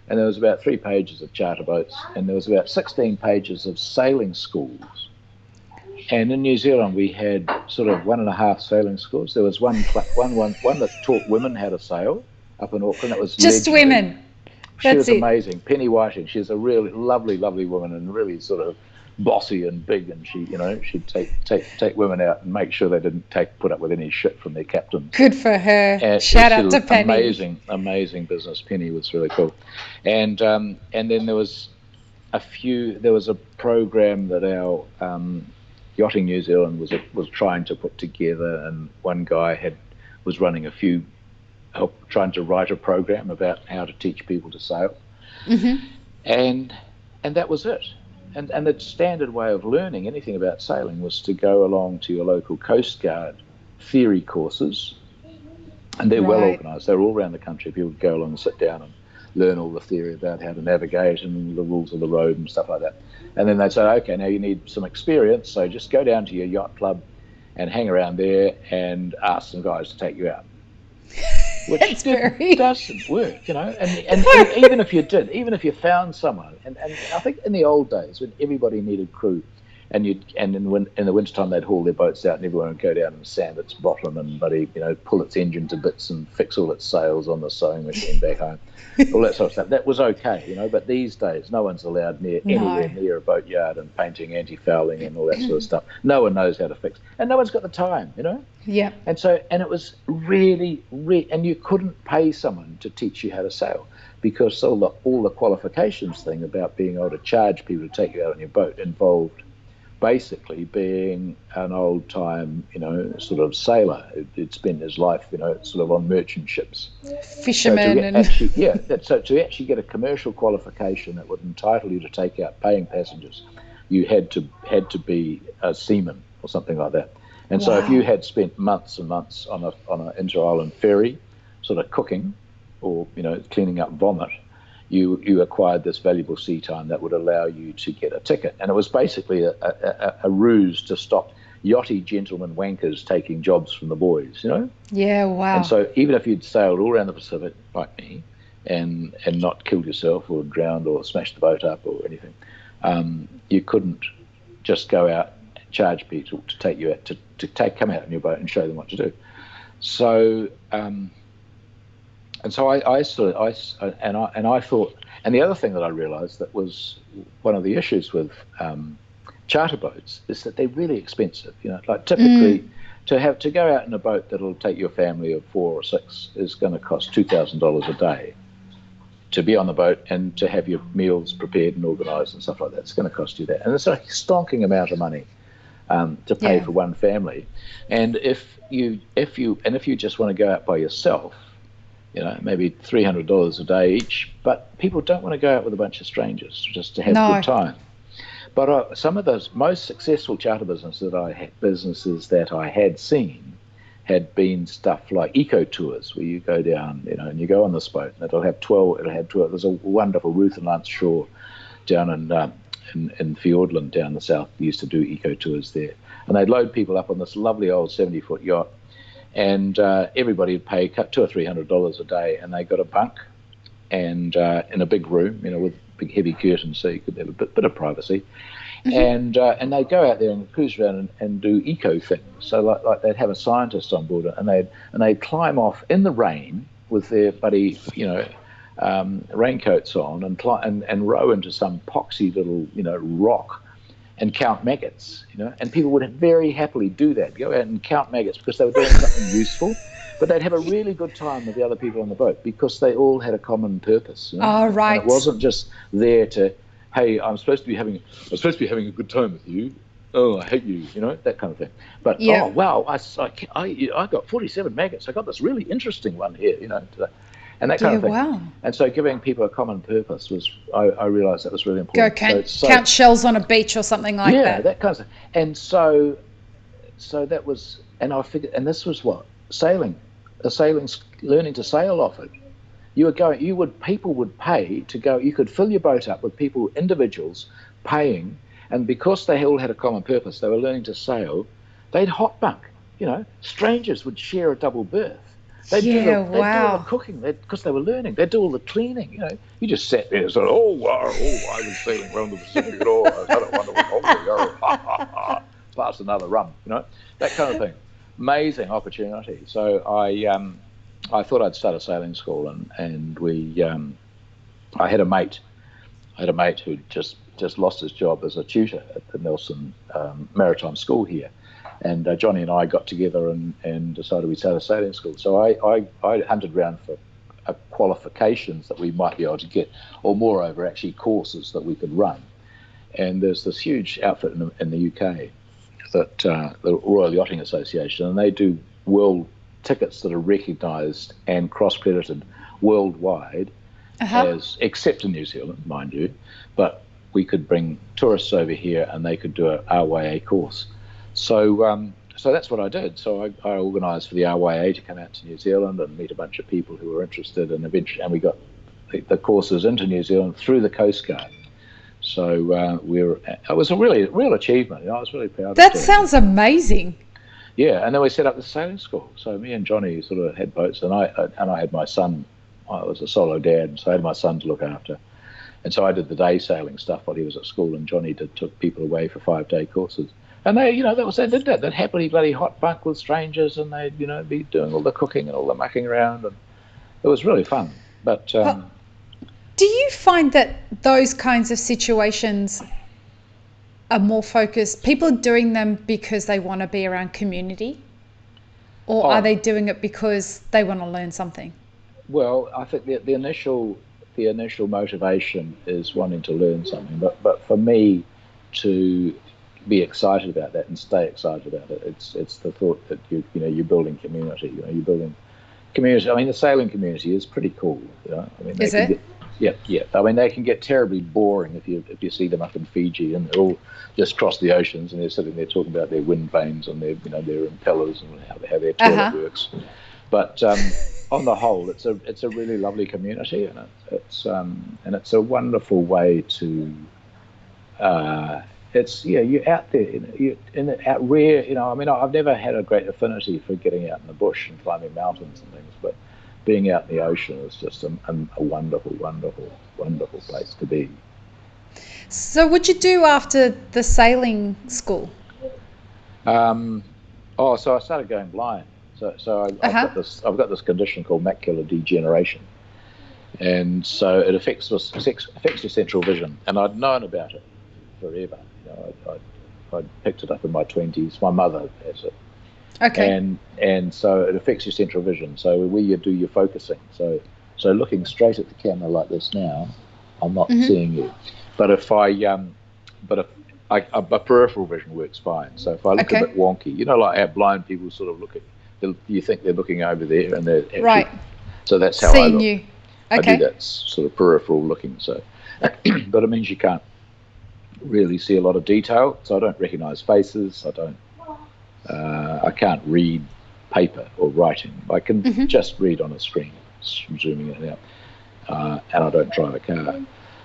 B: And there was about 3 pages of charter boats, and there was about 16 pages of sailing schools. And in New Zealand, we had sort of 1.5 sailing schools. There was one that taught women how to sail up in Auckland. It was
A: just
B: legendary.
A: women.
B: She was amazing. Penny Whiting. She's a really lovely woman, and really sort of bossy and big. And she'd take women out and make sure they didn't put up with any shit from their captains.
A: Good for her. And shout out to Penny.
B: Amazing business. Penny was really cool. And then there was a program that our Yachting New Zealand was trying to put together, and one guy was running trying to write a program about how to teach people to sail. Mm-hmm. And that was it. And the standard way of learning anything about sailing was to go along to your local Coast Guard theory courses, and they're well organised. They're all around the country. People would go along and sit down and learn all the theory about how to navigate and the rules of the road and stuff like that. And then they'd say, okay, now you need some experience, so just go down to your yacht club and hang around there and ask some guys to take you out. Which doesn't work, and even if you found someone, and I think in the old days when everybody needed crew, and in the wintertime they'd haul their boats out and everyone would go down and sand its bottom and pull its engine to bits and fix all its sails on the sewing machine back home, all that sort of stuff. That was okay, but these days no one's allowed anywhere near a boatyard and painting, anti-fouling and all that sort of stuff. No one knows how to fix, and no one's got the time,
A: Yeah.
B: And it was really, and you couldn't pay someone to teach you how to sail, because all the qualifications thing about being able to charge people to take you out on your boat involved basically being an old-time, sort of sailor. He'd spent his life, sort of on merchant ships.
A: Fishermen.
B: So to actually get a commercial qualification that would entitle you to take out paying passengers, you had to be a seaman or something like that. And so if you had spent months and months on an inter-island ferry, sort of cooking or, cleaning up vomit, you acquired this valuable sea time that would allow you to get a ticket. And it was basically a ruse to stop yachty gentlemen wankers taking jobs from the boys,
A: Yeah, wow.
B: And so even if you'd sailed all around the Pacific, like me, and not killed yourself or drowned or smashed the boat up or anything, you couldn't just go out and charge people to take you out, to come out on your boat and show them what to do. So... And so I thought, and the other thing that I realised that was one of the issues with charter boats is that they're really expensive. Like typically to go out in a boat that'll take your family of 4 or 6 is going to cost $2,000 a day to be on the boat and to have your meals prepared and organised and stuff like that. It's going to cost you that, and it's a stonking amount of money to pay for one family. And if you just want to go out by yourself, maybe $300 a day each, but people don't want to go out with a bunch of strangers just to have a good time. But some of those most successful charter businesses that I had seen had been stuff like eco tours, where you go down, and you go on this boat, and it'll have 12. There's a wonderful Ruth and Lance Shaw down in Fiordland down the south. They used to do eco tours there, and they'd load people up on this lovely old 70-foot yacht. And everybody would pay $200 or $300 a day, and they got a bunk and in a big room, with big heavy curtains, so you could have a bit of privacy. Mm-hmm. And they'd go out there and cruise around and do eco things. So like they'd have a scientist on board, and they'd climb off in the rain with their buddy, raincoats on, and row into some poxy little rock and count maggots, and people would very happily do that, go out and count maggots, because they were doing something useful, but they'd have a really good time with the other people on the boat because they all had a common purpose.
A: Oh, right.
B: And it wasn't just there to hey, I'm supposed to be having a good time with you. Oh, I hate you, that kind of thing. But
A: Yeah.
B: oh wow, I got 47 maggots. I got this really interesting one here, and that kind
A: Yeah.
B: of thing.
A: Wow.
B: And so giving people a common purpose I realised that was really
A: Go
B: important.
A: count shells on a beach or something like
B: Yeah,
A: that.
B: that kind of thing. And so that was, and I figured, and this was what sailing, learning to sail offered. People would pay to go. You could fill your boat up with people, individuals, paying, and because they all had a common purpose, they were learning to sail. They'd hot bunk. Strangers would share a double berth.
A: Yeah.
B: They'd do all the
A: Wow.
B: cooking because they were learning. They'd do all the cleaning. You just sat there and said, "Oh, wow, I was sailing around the Pacific at all. I had a wonderful holiday. Oh, ha ha ha." Pass another rum. That kind of thing. Amazing opportunity. So I thought I'd start a sailing school, and I had a mate. Who just lost his job as a tutor at the Nelson Maritime School here, and Johnny and I got together and decided we'd start a sailing school. So I hunted around for qualifications that we might be able to get, or moreover, actually courses that we could run. And there's this huge outfit in the UK, that the Royal Yachting Association, and they do world tickets that are recognised and cross-credited worldwide, as except in New Zealand, mind you. But we could bring tourists over here, and they could do a RYA course. So that's what I did. So I organised for the RYA to come out to New Zealand and meet a bunch of people who were interested, and eventually, and we got the courses into New Zealand through the Coast Guard. So it was a real achievement. I was really proud of it.
A: That sounds amazing.
B: Yeah, and then we set up the sailing school. So me and Johnny sort of had boats, and I had my son. I was a solo dad, so I had my son to look after. And so I did the day sailing stuff while he was at school, and Johnny took people away for 5-day courses. And they did that. They'd happily bloody hot bunk with strangers, and they'd be doing all the cooking and all the mucking around, and it was really fun. But
A: do you find that those kinds of situations are more focused? People are doing them because they want to be around community, or are they doing it because they want to learn something?
B: Well, I think the initial motivation is wanting to learn something, but for me to be excited about that and stay excited about it, it's the thought that you're building community. You're building community. I mean, the sailing community is pretty cool. I mean,
A: is it?
B: Yeah. I mean, they can get terribly boring if you see them up in Fiji, and they're all just across the oceans, and they're sitting there talking about their wind vanes and their their impellers and how their toilet works. But on the whole, it's a really lovely community, and it's a wonderful way to. You're out there, out rare. I mean, I've never had a great affinity for getting out in the bush and climbing mountains and things, but being out in the ocean is just a wonderful, wonderful, wonderful place to be.
A: So what'd you do after the sailing school?
B: So I started going blind. So I've got this condition called macular degeneration, and so it affects your central vision. And I'd known about it forever. I'd picked it up in my 20s. My mother has it.
A: Okay.
B: And so it affects your central vision. So where you do your focusing. So looking straight at the camera like this now, I'm not seeing you. But if my peripheral vision works fine. So if I look a bit wonky, like how blind people sort of look at, you think they're looking over there, and they're actually,
A: right.
B: So that's how
A: seeing
B: I look.
A: You. Okay.
B: I do that sort of peripheral looking. So, but it means you can't really see a lot of detail. So I don't recognise faces. I can't read paper or writing. I can just read on a screen, zooming in and out, and I don't drive a car.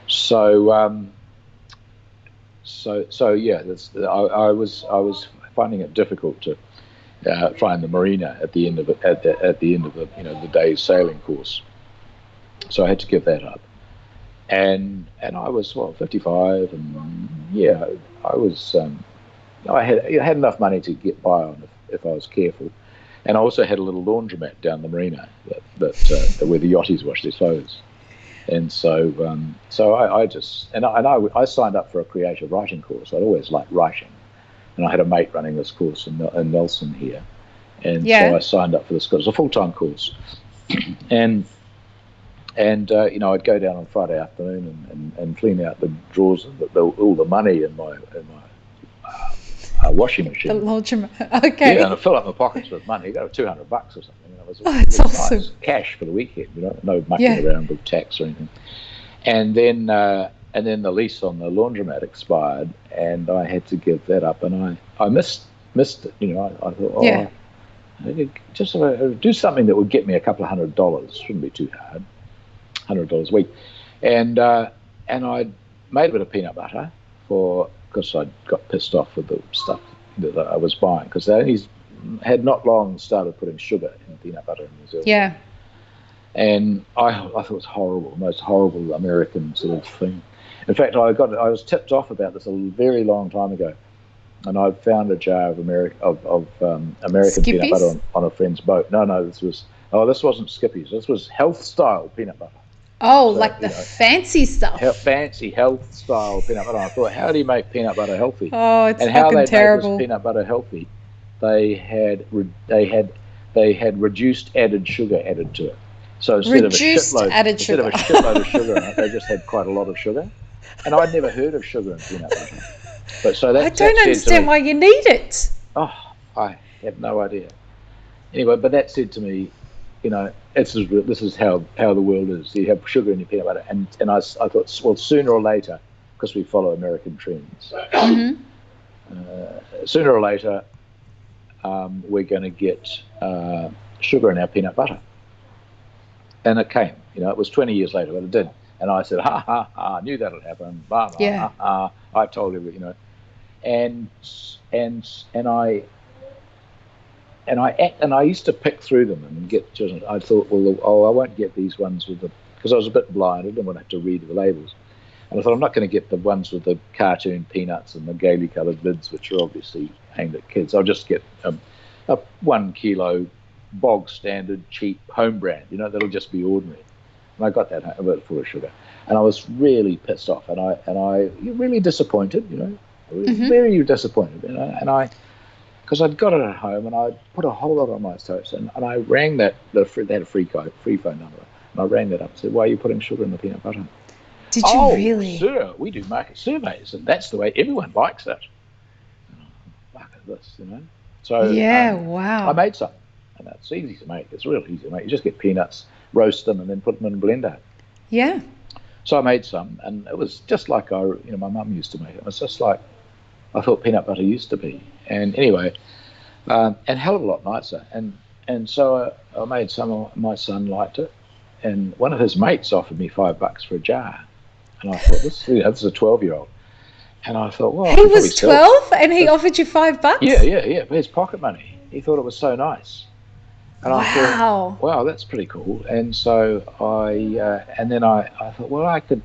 B: So yeah, I was finding it difficult to find the marina at the end of it, at the end of the day's sailing course. So I had to give that up, and I was 55, and yeah, I was. I had enough money to get by on if I was careful, and I also had a little laundromat down the marina that where the yachties wash their clothes, and so I signed up for a creative writing course. I'd always liked writing, and I had a mate running this course in Nelson here, and so I signed up for this course. It's a full-time course, and And I'd go down on Friday afternoon and clean out the drawers and all the money in my washing
A: The
B: machine.
A: laundromat. Okay.
B: Yeah, and I fill up my pockets with money. I got $200 or something. It was
A: It's awesome.
B: nice cash for the weekend. No mucking around with tax or anything. And then the lease on the laundromat expired, and I had to give that up. And I missed it. I thought, I could just do something that would get me a couple of $100. Shouldn't be too hard. $100 a week, and I'd made a bit of peanut butter because I got pissed off with the stuff that I was buying, because they only had not long started putting sugar in peanut butter in New Zealand.
A: Yeah.
B: And I thought it was horrible, most horrible American sort of thing. In fact, I was tipped off about this a very long time ago, and I found a jar of American
A: Skippies?
B: peanut butter on a friend's boat. No, this wasn't Skippies. This was health style peanut butter.
A: Oh, so, like the fancy stuff.
B: Fancy health style peanut butter. I thought, how do you make peanut butter healthy?
A: Oh, it's
B: and
A: fucking terrible. And how they made
B: this peanut butter healthy, they had reduced added sugar added to it. So instead of a shitload of sugar in it, they just had quite a lot of sugar. And I'd never heard of sugar in peanut butter. But so
A: I don't understand why you need it.
B: Oh, I have no idea. Anyway, but that said to me, this is how the world is. You have sugar in your peanut butter, and I thought, well, sooner or later, because we follow American trends, sooner or later, we're going to get sugar in our peanut butter. And it came. It was 20 years later, but it did. And I said, ha ha ha! I knew that would happen. Blah, blah,
A: yeah.
B: Ha, ha. I told you, and I used to pick through them and get. I thought, I won't get these ones because I was a bit blind. I didn't want to have to read the labels, and I thought I'm not going to get the ones with the cartoon peanuts and the gaily coloured lids, which are obviously aimed at kids. I'll just get a 1 kilo bog standard cheap home brand. That'll just be ordinary. And I got that a bit full of sugar, and I was really pissed off, and I really disappointed. Very disappointed, because I'd got it at home and I put a whole lot on my toast, and I rang they had a free phone number, and I rang that up and said, why are you putting sugar in the peanut butter?
A: Did you really?
B: Sir, we do market surveys, and that's the way everyone likes it. Look at this, So
A: wow.
B: I made some, and it's easy to make. It's real easy to make. You just get peanuts, roast them, and then put them in a blender.
A: Yeah.
B: So I made some, and it was just like my mum used to make it. It was just like I thought peanut butter used to be. And anyway, and hell of a lot nicer. And so I made some. My son liked it, and one of his mates offered me $5 for a jar. And I thought, this is a 12-year-old. And I thought, well,
A: he was 12, and he offered you $5.
B: Yeah, for his pocket money. He thought it was so nice. And I
A: thought,
B: wow, that's pretty cool. And so I thought, well, I could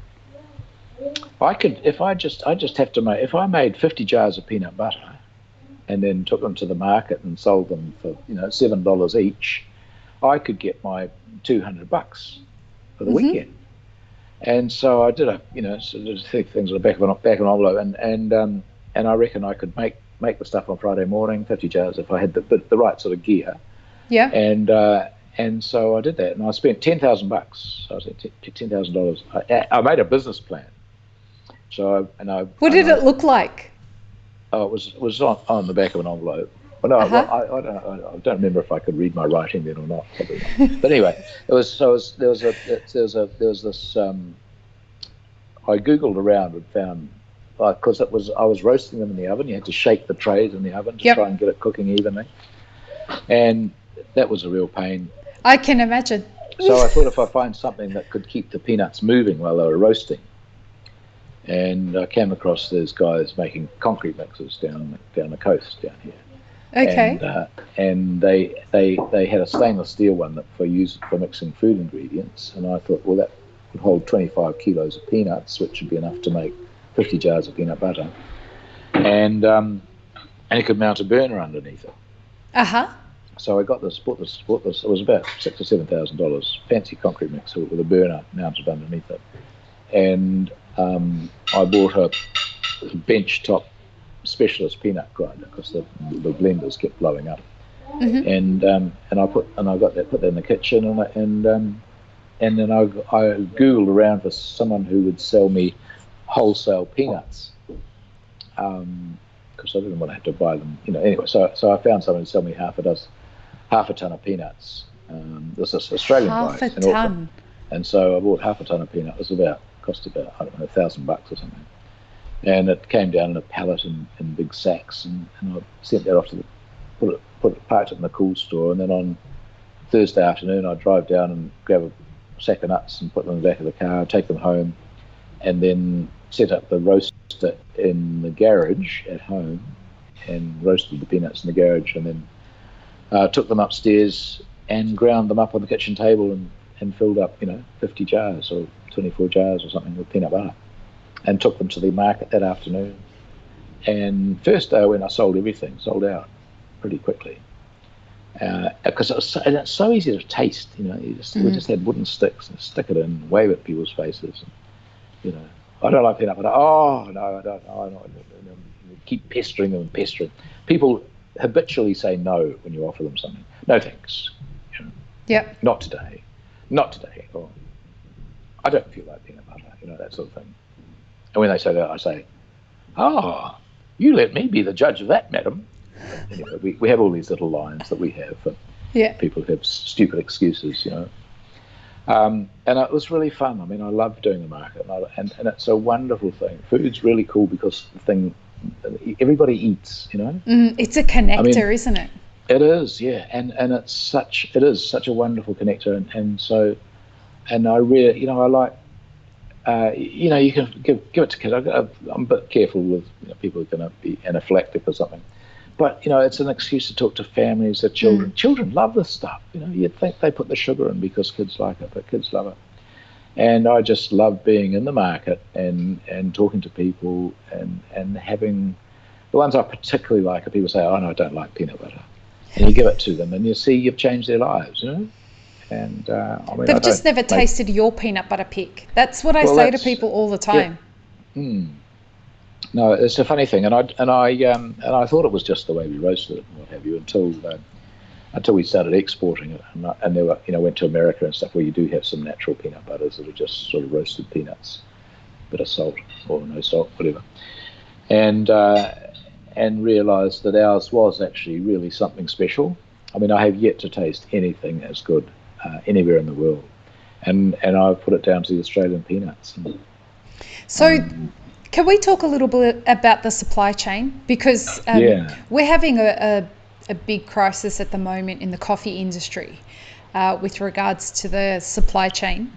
B: if if I made 50 jars of peanut butter and then took them to the market and sold them for $7 each, I could get my $200 for the weekend. And so I did things on the back of an envelope, and I reckon I could make the stuff on Friday morning, 50 jars, if I had the right sort of gear.
A: Yeah.
B: And so I did that, and I spent $10,000. I said $10,000. I made a business plan. So
A: what did it look like?
B: Oh, it was on the back of an envelope. Well, no, I don't remember if I could read my writing then or not. Probably not. But anyway, there was this. I googled around and found, because I was roasting them in the oven. You had to shake the trays in the oven to try and get it cooking evenly, and that was a real pain.
A: I can imagine.
B: So I thought if I find something that could keep the peanuts moving while they were roasting. And I came across those guys making concrete mixers down the coast down here.
A: Okay.
B: And they had a stainless steel one for mixing food ingredients. And I thought, well, that would hold 25 kilos of peanuts, which would be enough to make 50 jars of peanut butter. And it could mount a burner underneath it. So I bought this. It was about $6,000 or $7,000. Fancy concrete mixer with a burner mounted underneath it. And I bought a bench top specialist peanut grinder because the blenders kept blowing up. And I put that in the kitchen, then I googled around for someone who would sell me wholesale peanuts, because I didn't want to have to buy them, Anyway, so I found someone to sell me half a ton of peanuts. This is Australian
A: Half
B: guys
A: a ton.
B: and so I bought half a ton of peanuts. It cost about I don't know $1,000 or something, and it came down in a pallet in big sacks, and I sent that off to parked it in the cool store, and then on Thursday afternoon I drive down and grab a sack of nuts and put them in the back of the car, take them home, and then set up the roaster in the garage at home and roasted the peanuts in the garage, and then took them upstairs and ground them up on the kitchen table and filled up 50 jars or 24 jars or something with peanut butter, and took them to the market that afternoon. And first day when I sold everything, sold out pretty quickly, because it's so easy to taste. We just had wooden sticks and stick it in, wave at people's faces. And, I don't like peanut butter. Oh no, I don't. I don't. Keep pestering them and pestering. People habitually say no when you offer them something. No thanks.
A: Yep.
B: Not today. Not today. Or I don't feel like peanut butter. That sort of thing. And when they say that, I say, you let me be the judge of that, madam. Anyway, we have all these little lines that we have for people who have stupid excuses, And it was really fun. I mean, I love doing the market, and it's a wonderful thing. Food's really cool because everybody eats,
A: It's a connector, isn't it?
B: It is, yeah, and it is such a wonderful connector, and I really, I like, you can give it to kids. I'm a bit careful with people who are going to be anaphylactic or something, but it's an excuse to talk to families, their children. Children love this stuff. You'd think they put the sugar in because kids like it, but kids love it. And I just love being in the market and talking to people and having the ones I particularly like are people say, oh no, I don't like peanut butter. And you give it to them, and you see you've changed their lives, And
A: they've just never tasted your peanut butter pick. That's what I say to people all the time.
B: Yeah. No, it's a funny thing, and I thought it was just the way we roasted it and what have you until we started exporting it, and there were went to America and stuff where you do have some natural peanut butters that are just sort of roasted peanuts, bit of salt or no salt, whatever, and realised that ours was actually really something special. I mean, I have yet to taste anything as good anywhere in the world, and I've put it down to the Australian peanuts.
A: So, can we talk a little bit about the supply chain? Because we're having a big crisis at the moment in the coffee industry with regards to the supply chain.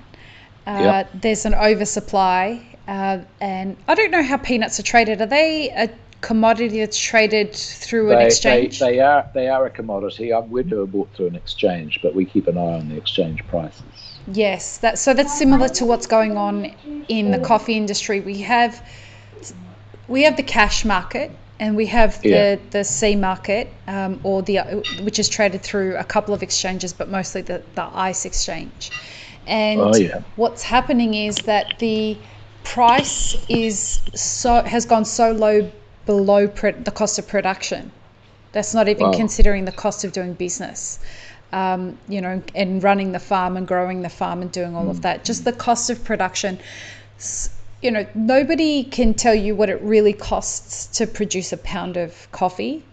A: There's an oversupply, and I don't know how peanuts are traded. Are they a commodity that's traded through an exchange?
B: They are a commodity. We've never bought through an exchange, but we keep an eye on the exchange prices.
A: Yes, that's similar to what's going on in the coffee industry. We have the cash market, and we have the C market, which is traded through a couple of exchanges, but mostly the ICE exchange. And what's happening is that the price has gone so low below the cost of production. That's not even considering the cost of doing business, and running the farm and growing the farm and doing all of that. Just the cost of production. Nobody can tell you what it really costs to produce a pound of coffee,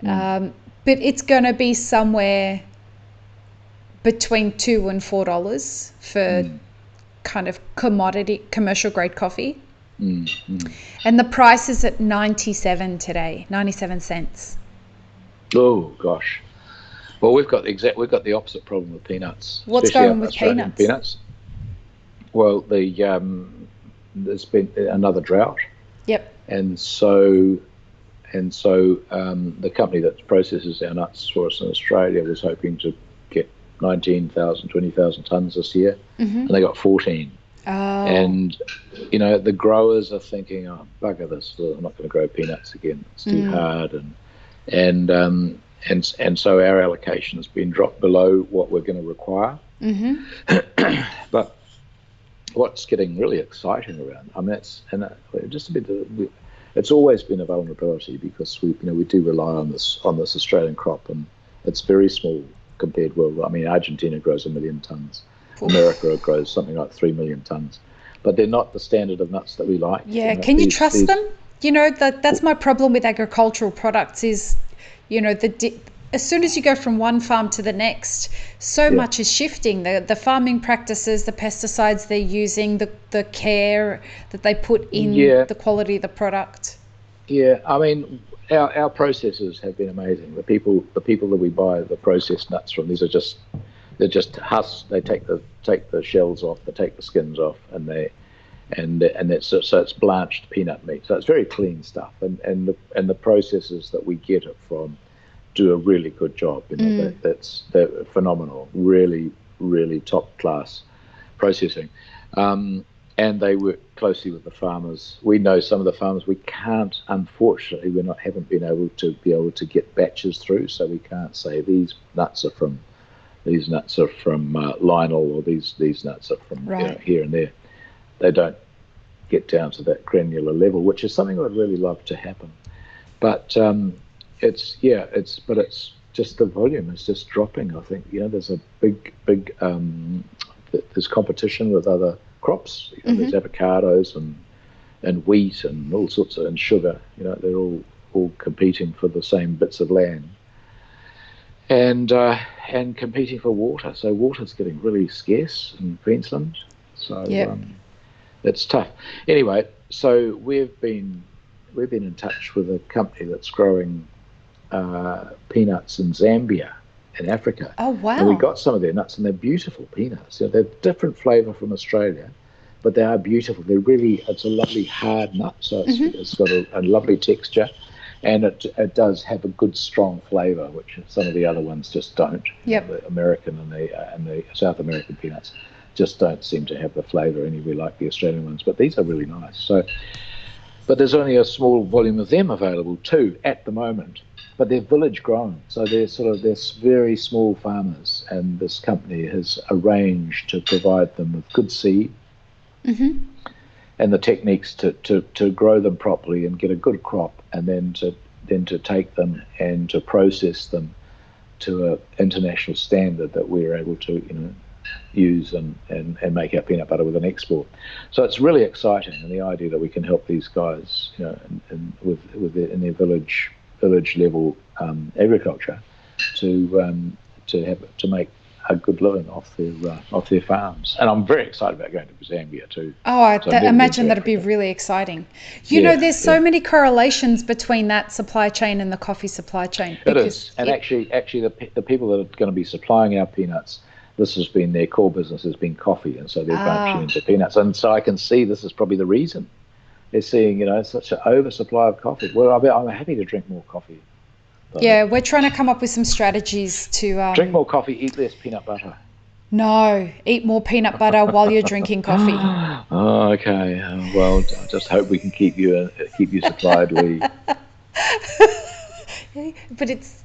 A: but it's going to be somewhere between $2 and $4 for kind of commercial grade coffee. And the price is at 97 today, 97 cents.
B: Oh gosh. Well, we've got the opposite problem with peanuts.
A: What's going with peanuts?
B: Well, there's been another drought.
A: Yep.
B: And so the company that processes our nuts for us in Australia was hoping to get 19,000, 20,000 tons this year, and they got 14.
A: Oh.
B: And the growers are thinking, oh bugger this, I'm not going to grow peanuts again. It's too hard, and so our allocation has been dropped below what we're going to require. But what's getting really exciting around, I mean, it's always been a vulnerability because we do rely on this Australian crop, and it's very small compared with. I mean, Argentina grows 1 million tons, America grows something like 3 million tons, but they're not the standard of nuts that we like.
A: Yeah, can you trust them? That's my problem with agricultural products is, as soon as you go from one farm to the next, so much is shifting. The farming practices, the pesticides they're using, the care that they put in the quality of the product.
B: Yeah, I mean, our processors have been amazing. The people that we buy the processed nuts from, they're just husks. They take the shells off, they take the skins off, and it's blanched peanut meat. So it's very clean stuff, and the processors that we get it from do a really good job. They're phenomenal, really, really top class processing. And they work closely with the farmers. We know some of the farmers. We can't, unfortunately, haven't been able to get batches through, so we can't say these nuts are from Lionel, or these nuts are from here and there. They don't get down to that granular level, which is something I'd really love to happen. But it's just the volume is just dropping. I think there's a big there's competition with other crops. There's avocados and wheat and all sorts and sugar. They're all competing for the same bits of land, and competing for water. So water's getting really scarce in Queensland. So it's tough. Anyway, so we've been in touch with a company that's growing peanuts in Zambia, in Africa.
A: Oh, wow.
B: And we got some of their nuts, and they're beautiful peanuts. They're different flavour from Australia, but they are beautiful. It's a lovely hard nut, so it's got a lovely texture, and it does have a good strong flavour, which some of the other ones just don't.
A: Yep.
B: The American and the South American peanuts just don't seem to have the flavour anywhere like the Australian ones, but these are really nice. So, but there's only a small volume of them available too at the moment. But they're village grown, so they're very small farmers, and this company has arranged to provide them with good seed and the techniques to grow them properly and get a good crop, and then to take them and to process them to an international standard that we're able to use and make our peanut butter with an export. So it's really exciting, and the idea that we can help these guys, in their village level agriculture to make a good living off their farms. And I'm very excited about going to Zambia too.
A: Oh, I imagine that'd be really exciting. There's so many correlations between that supply chain and the coffee supply chain.
B: It is, and actually the people that are going to be supplying our peanuts, this has been their core business has been coffee, and so they're branching into peanuts. And so I can see this is probably the reason. They're seeing, such an oversupply of coffee. Well, I'm happy to drink more coffee.
A: Yeah, we're trying to come up with some strategies to...
B: drink more coffee, eat less peanut butter.
A: No, eat more peanut butter while you're drinking coffee.
B: Oh, okay. Well, I just hope we can keep you supplied, Lee.
A: But it's,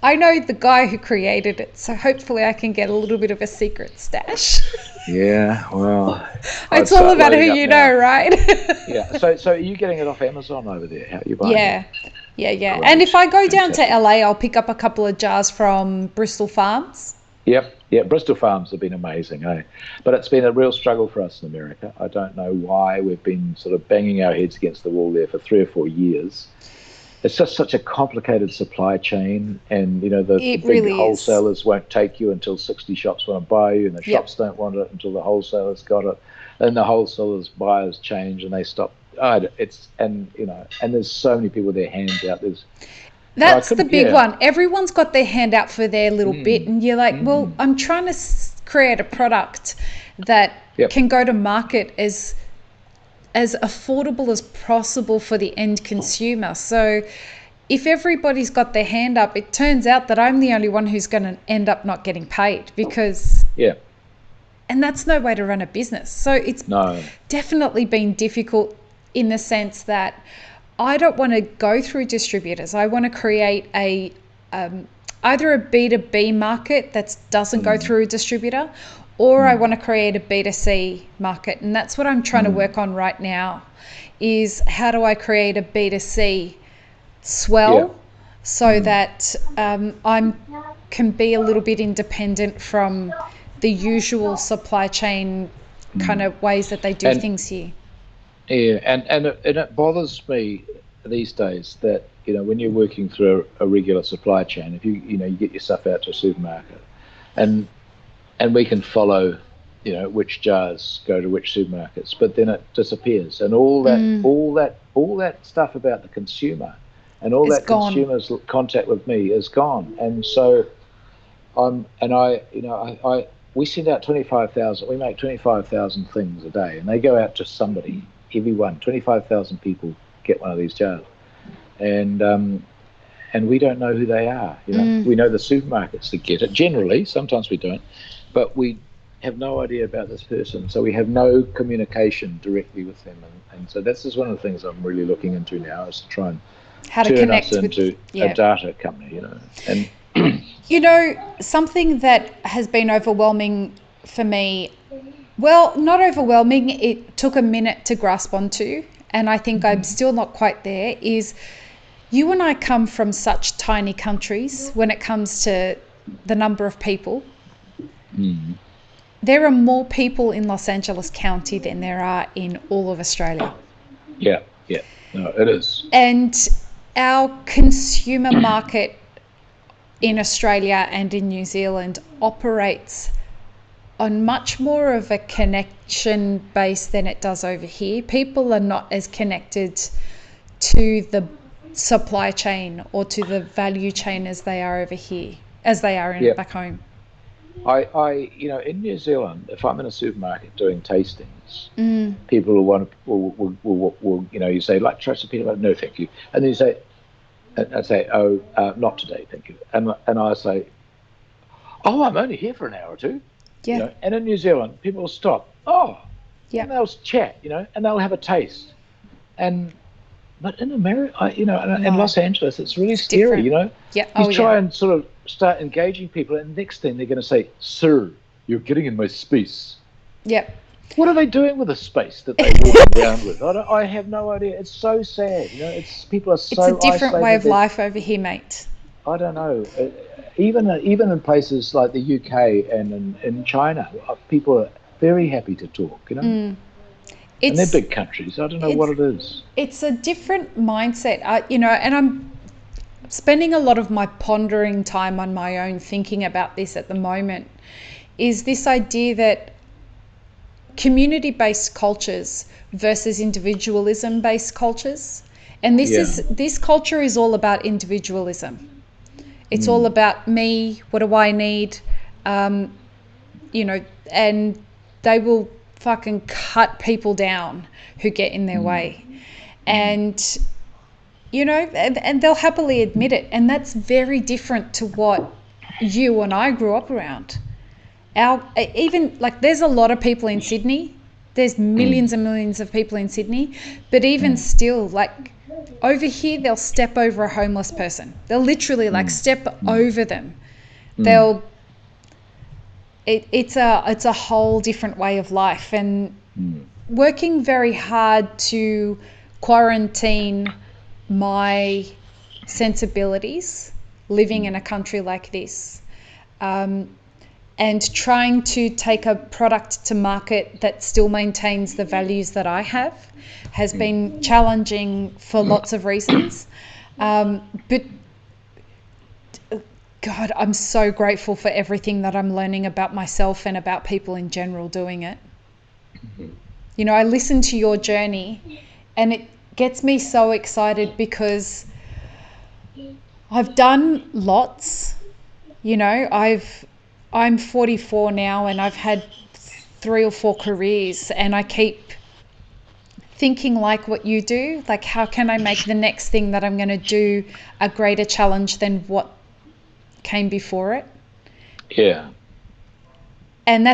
A: I know the guy who created it, so hopefully I can get a little bit of a secret stash.
B: Yeah, well...
A: It's all about who you know, right?
B: Yeah, so are you getting it off Amazon over there? How are you buying it?
A: Yeah. Great. And if I go down to LA, I'll pick up a couple of jars from Bristol Farms.
B: Yep, Bristol Farms have been amazing, eh? But it's been a real struggle for us in America. I don't know why. We've been sort of banging our heads against the wall there for 3 or 4 years. It's just such a complicated supply chain, and the big really wholesalers won't take you until 60 shops want to buy you, and the shops don't want it until the wholesalers got it, and the wholesalers buyers change and they stop. And there's so many people with their hands out. That's
A: the big one. Everyone's got their hand out for their little bit, and you're like, well, I'm trying to create a product that can go to market as affordable as possible for the end consumer. So if everybody's got their hand up, it turns out that I'm the only one who's going to end up not getting paid because... Yeah. And that's no way to run a business. So it's definitely been difficult in the sense that I don't want to go through distributors. I want to create either a B2B market that doesn't go through a distributor, or I want to create a B2C market. And that's what I'm trying to work on right now, is how do I create a B2C swell so that I can be a little bit independent from the usual supply chain kind of ways that they do things here.
B: Yeah, and it bothers me these days that, when you're working through a regular supply chain, if you get your stuff out to a supermarket, and we can follow, which jars go to which supermarkets, but then it disappears, and all that stuff about the consumer and all
A: It's
B: that
A: gone.
B: consumer's contact with me is gone. And so we send out 25,000. We make 25,000 things a day, and they go out to somebody. Everyone, 25,000 people get one of these jars, and we don't know who they are. We know the supermarkets that get it generally. Sometimes we don't, but we have no idea about this person, so we have no communication directly with them. And so this is one of the things I'm really looking into now, is to try and turn us into a data company. And
A: something that has been overwhelming for me, well, not overwhelming, it took a minute to grasp onto, and I think I'm still not quite there, is you and I come from such tiny countries when it comes to the number of people. There are more people in Los Angeles County than there are in all of Australia.
B: Yeah. No, it is.
A: And our consumer market in Australia and in New Zealand operates on much more of a connection base than it does over here. People are not as connected to the supply chain or to the value chain as they are over here, as they are back home.
B: In New Zealand, if I'm in a supermarket doing tastings, people will you say, like, try some peanut butter? No, thank you. And then you say, I say, not today, thank you. And I say, I'm only here for an hour or two.
A: Yeah.
B: And in New Zealand, people will stop. And they'll chat, and they'll have a taste. But in America, in Los Angeles, it's really scary,
A: different.
B: You try and sort of start engaging people, and the next thing they're going to say, "Sir, you're getting in my space."
A: Yeah.
B: What are they doing with the space that they're walking around with? I have no idea. It's so sad, people are so isolated.
A: It's a different way of life over here, mate.
B: I don't know. Even in places like the UK and in China, people are very happy to talk, and they're big countries. I don't know what it is.
A: It's a different mindset, and I'm spending a lot of my pondering time on my own thinking about this at the moment, is this idea that community-based cultures versus individualism-based cultures. And this culture is all about individualism. It's all about me, what do I need, and they will fucking cut people down who get in their way. And, and they'll happily admit it. And that's very different to what you and I grew up around. There's a lot of people in Sydney. There's millions and millions of people in Sydney. But even still, over here, they'll step over a homeless person. They'll literally step over them. It's a whole different way of life, and working very hard to quarantine my sensibilities living in a country like this, and trying to take a product to market that still maintains the values that I have has been challenging for lots of reasons. But God, I'm so grateful for everything that I'm learning about myself and about people in general doing it. I listen to your journey and it gets me so excited because I've done lots. I'm 44 now and I've had 3 or 4 careers, and I keep thinking like what you do, like how can I make the next thing that I'm going to do a greater challenge than what came before it.
B: Yeah.
A: And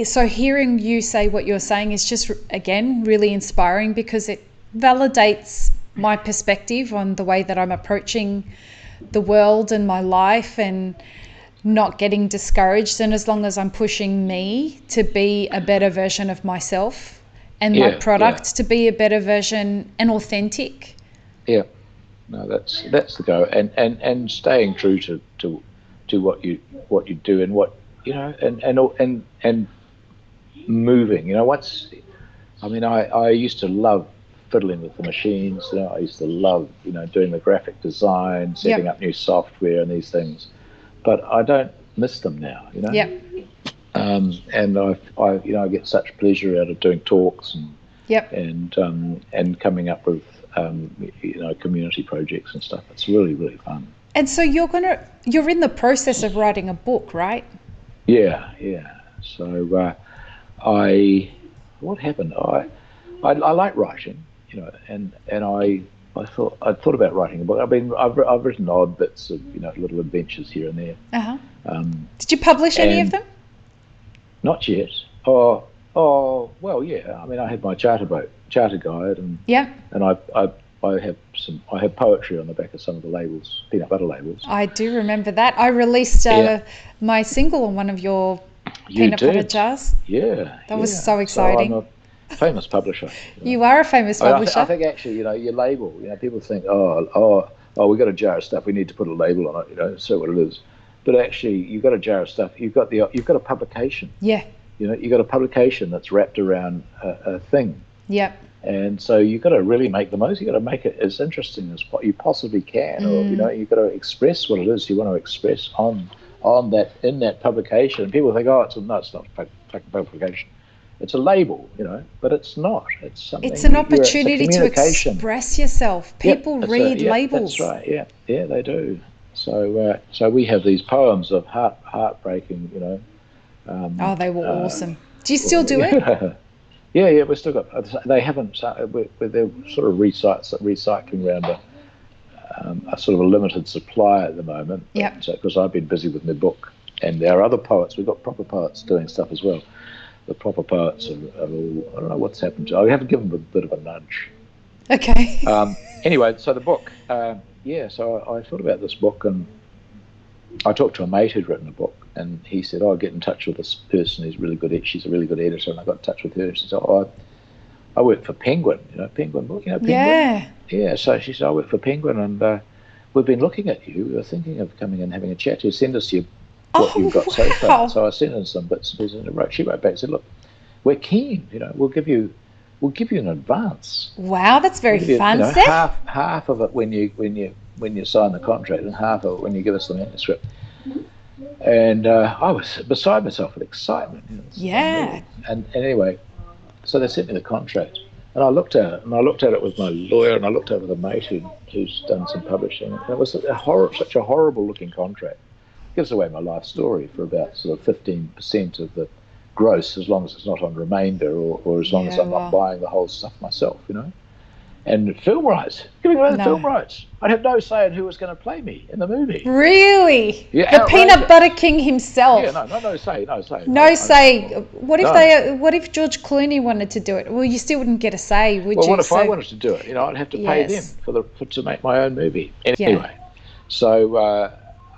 A: so hearing you say what you're saying is just, again, really inspiring because it validates my perspective on the way that I'm approaching the world and my life and not getting discouraged. And as long as I'm pushing me to be a better version of myself and my product to be a better version and authentic.
B: Yeah. No, that's the go, and staying true to what you do and what and moving. I used to love fiddling with the machines. I used to love, doing the graphic design, setting up new software and these things. But I don't miss them now. And I get such pleasure out of doing talks and coming up with community projects and stuff. It's really, really fun.
A: And so you're in the process of writing a book, right?
B: Yeah. So what happened? I like writing, and I thought about writing a book. I've written odd bits of little adventures here and there.
A: Did you publish any of them?
B: Not yet. Well, yeah. I had my charter guide, and I have poetry on the back of some of the labels, peanut butter labels.
A: I do remember that. I released my single on one of your peanut butter jars.
B: Yeah,
A: that was so exciting.
B: So I'm a famous publisher.
A: You are a famous publisher.
B: I think actually, your label. People think, we got a jar of stuff. We need to put a label on it. So what it is. But actually, you've got a jar of stuff. You've got a publication.
A: Yeah.
B: You've got a publication that's wrapped around a thing.
A: Yeah.
B: And so you've got to really make the most. You've got to make it as interesting as you possibly can, or you've got to express what it is you want to express on that in that publication. And people think, it's not a publication. It's a label, but it's not. It's something.
A: It's an opportunity to express yourself. People read labels.
B: That's right. Yeah, they do. So we have these poems of heartbreaking,
A: they were awesome. Do you still do it?
B: Yeah, we've still got. They haven't. They're sort of recycling around a sort of a limited supply at the moment.
A: Yeah.
B: Because I've been busy with my book, and there are other poets. We've got proper poets doing stuff as well. The proper poets are all. I don't know what's happened to. I have given them a bit of a nudge.
A: Okay.
B: Anyway, so the book. So I thought about this book, and I talked to a mate who'd written a book, and he said, get in touch with this person who's really good. She's a really good editor, and I got in touch with her. She said, I work for Penguin, Penguin book, Penguin. Yeah. So she said, I work for Penguin, and we've been looking at you. We were thinking of coming and having a chat. You send us what you've got so far. So I sent in some bits and pieces, and she wrote back and said, look, we're keen. We'll give you an advance.
A: Wow, that's very fun.
B: Half of it when you sign the contract, and half of it when you give us the manuscript. And I was beside myself with excitement. And anyway, so they sent me the contract, and I looked at it, with my lawyer, and I looked at it with a mate who's done some publishing. And it was such a horrible looking contract. It gives away my life story for about sort of 15% of the gross, as long as it's not on remainder, or as long as I'm not buying the whole stuff myself, And film rights, giving away the film rights. I'd have no say in who was going to play me in the movie.
A: Really?
B: Yeah,
A: the peanut butter king himself.
B: Yeah, no say.
A: No say. What if George Clooney wanted to do it? Well, you still wouldn't get a say, would you?
B: Well, what if I wanted to do it? I'd have to pay them to make my own movie. Anyway, so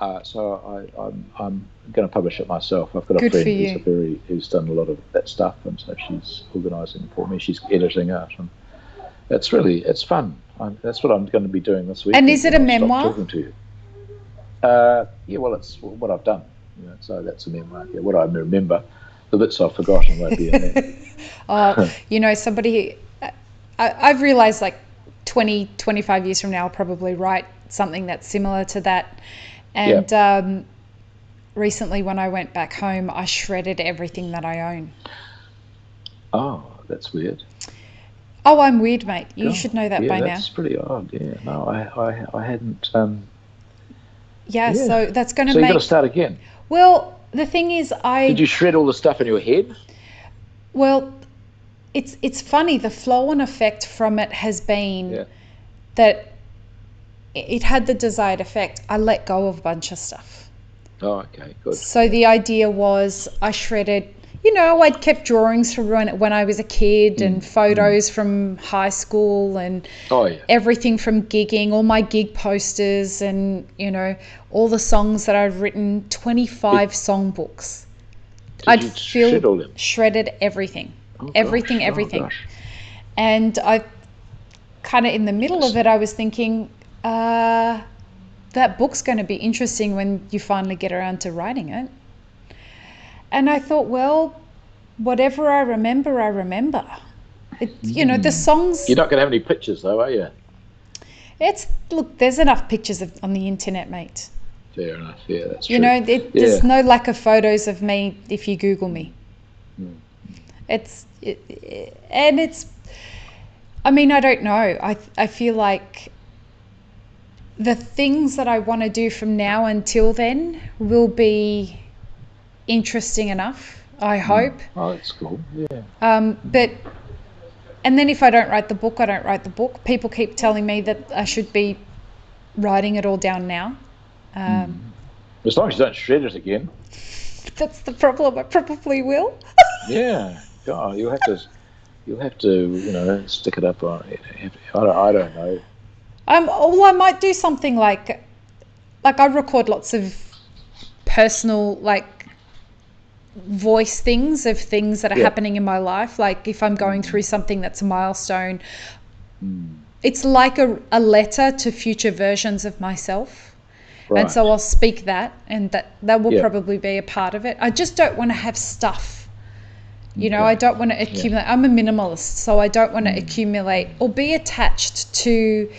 B: I'm going to publish it myself. I've got a friend who's done a lot of that stuff, and so she's organising it for me. She's editing it, and it's fun. That's what I'm going to be doing this week.
A: And is it a memoir?
B: Talking to you. Well, it's what I've done. So that's a memoir. Yeah, what I remember, the bits I've forgotten won't be in there.
A: Somebody. I've realised 20, 25 years from now, I'll probably write something that's similar to that. And recently, when I went back home, I shredded everything that I own.
B: Oh, that's weird.
A: Oh, I'm weird, mate. You should know that by now.
B: That's pretty odd. Yeah, no, I hadn't.
A: So that's going to
B: So you've got to start again.
A: Well, the thing is,
B: Did you shred all the stuff in your head?
A: Well, it's funny. The flow-on effect from it has been that it had the desired effect. I let go of a bunch of stuff.
B: Oh, okay, good.
A: So the idea was I shredded. I'd kept drawings from when I was a kid and photos from high school and everything from gigging, all my gig posters and, all the songs that I'd written, 25 songbooks. Shredded everything. Everything. Gosh. And I kind of in the middle of it, I was thinking, that book's going to be interesting when you finally get around to writing it. And I thought, well, whatever I remember, I remember. The songs.
B: You're not going to have any pictures, though, are you?
A: Look, there's enough pictures on the internet, mate.
B: Fair enough. Yeah, that's true.
A: There's no lack of photos of me if you Google me. I mean, I don't know. I feel like the things that I want to do from now until then will be interesting enough, I hope.
B: Oh, that's cool. Yeah.
A: And then if I don't write the book, I don't write the book. People keep telling me that I should be writing it all down now.
B: As long as you don't shred it again.
A: That's the problem. I probably will.
B: Yeah. God, you'll have to, stick it up on it. I don't know.
A: I might do something like I record lots of personal, voice things of things that are happening in my life. Like if I'm going through something that's a milestone, it's like a letter to future versions of myself. Right. And so I'll speak that, and that will probably be a part of it. I just don't want to have stuff. I don't want to accumulate. I'm a minimalist, so I don't want to accumulate or be attached to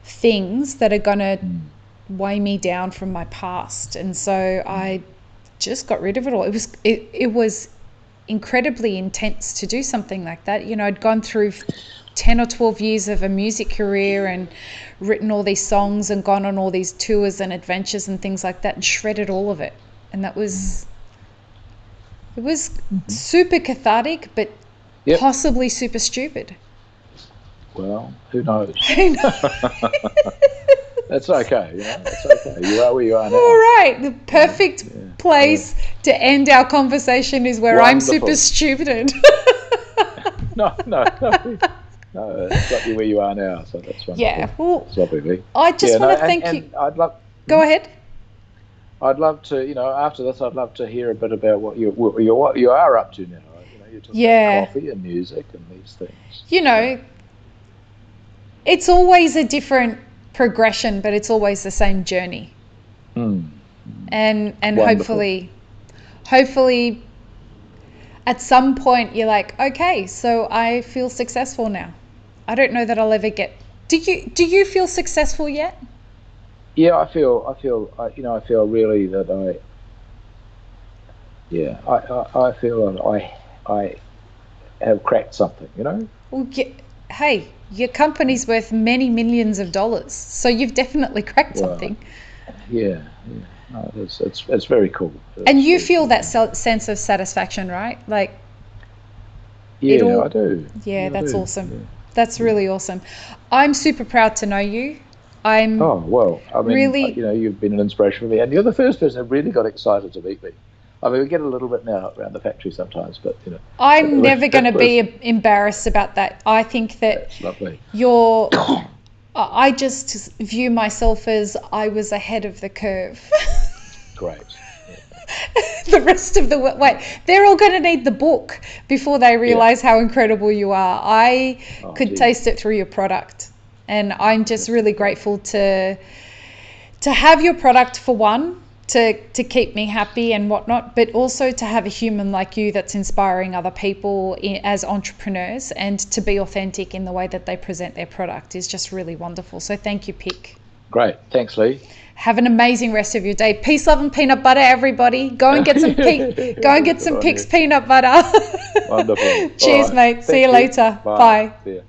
A: things that are going to weigh me down from my past. And so I just got rid of it all. It was incredibly intense to do something like that. I'd gone through 10 or 12 years of a music career and written all these songs and gone on all these tours and adventures and things like that and shredded all of it. And it was super cathartic, but possibly super stupid.
B: Well, who knows? That's okay. That's okay. You are where you are now.
A: All right. The perfect place to end our conversation is where I'm super stupid.
B: No. It's got you where you are now, so that's wonderful.
A: Yeah. Well,
B: obviously.
A: I just want to thank you.
B: I'd love.
A: Go ahead.
B: I'd love to. After this, I'd love to hear a bit about what you are up to now. You're talking about coffee and music and these things.
A: It's always a different progression, but it's always the same journey. And
B: wonderful.
A: hopefully at some point you're like, okay, so I feel successful now. I don't know that I'll ever get. Do you feel successful yet?
B: Yeah, I feel really that I feel that I have cracked something,
A: Well, hey, your company's worth many millions of dollars, so you've definitely cracked something.
B: Yeah. No, it's very cool.
A: And you feel that sense of satisfaction, right?
B: I do.
A: Yeah, that's awesome. Yeah. That's really awesome. I'm super proud to know you. I mean,
B: really, you've been an inspiration for me, and you're the first person that really got excited to meet me. I mean, we get a little bit now around the factory sometimes, but
A: I'm never going to be embarrassed about that. I think that
B: that's lovely.
A: I just view myself as I was ahead of the curve.
B: Great.
A: The rest of they're all going to need the book before they realize how incredible you are. I could taste it through your product. And I'm just really grateful to have your product, for one, to keep me happy and whatnot, but also to have a human like you that's inspiring other people as entrepreneurs, and to be authentic in the way that they present their product is just really wonderful. So thank you, Pic.
B: Great. Thanks, Lee.
A: Have an amazing rest of your day. Peace, love, and peanut butter, everybody. Go and get some Pic's peanut butter.
B: Wonderful.
A: Cheers, mate. See you later. Bye.
B: See ya.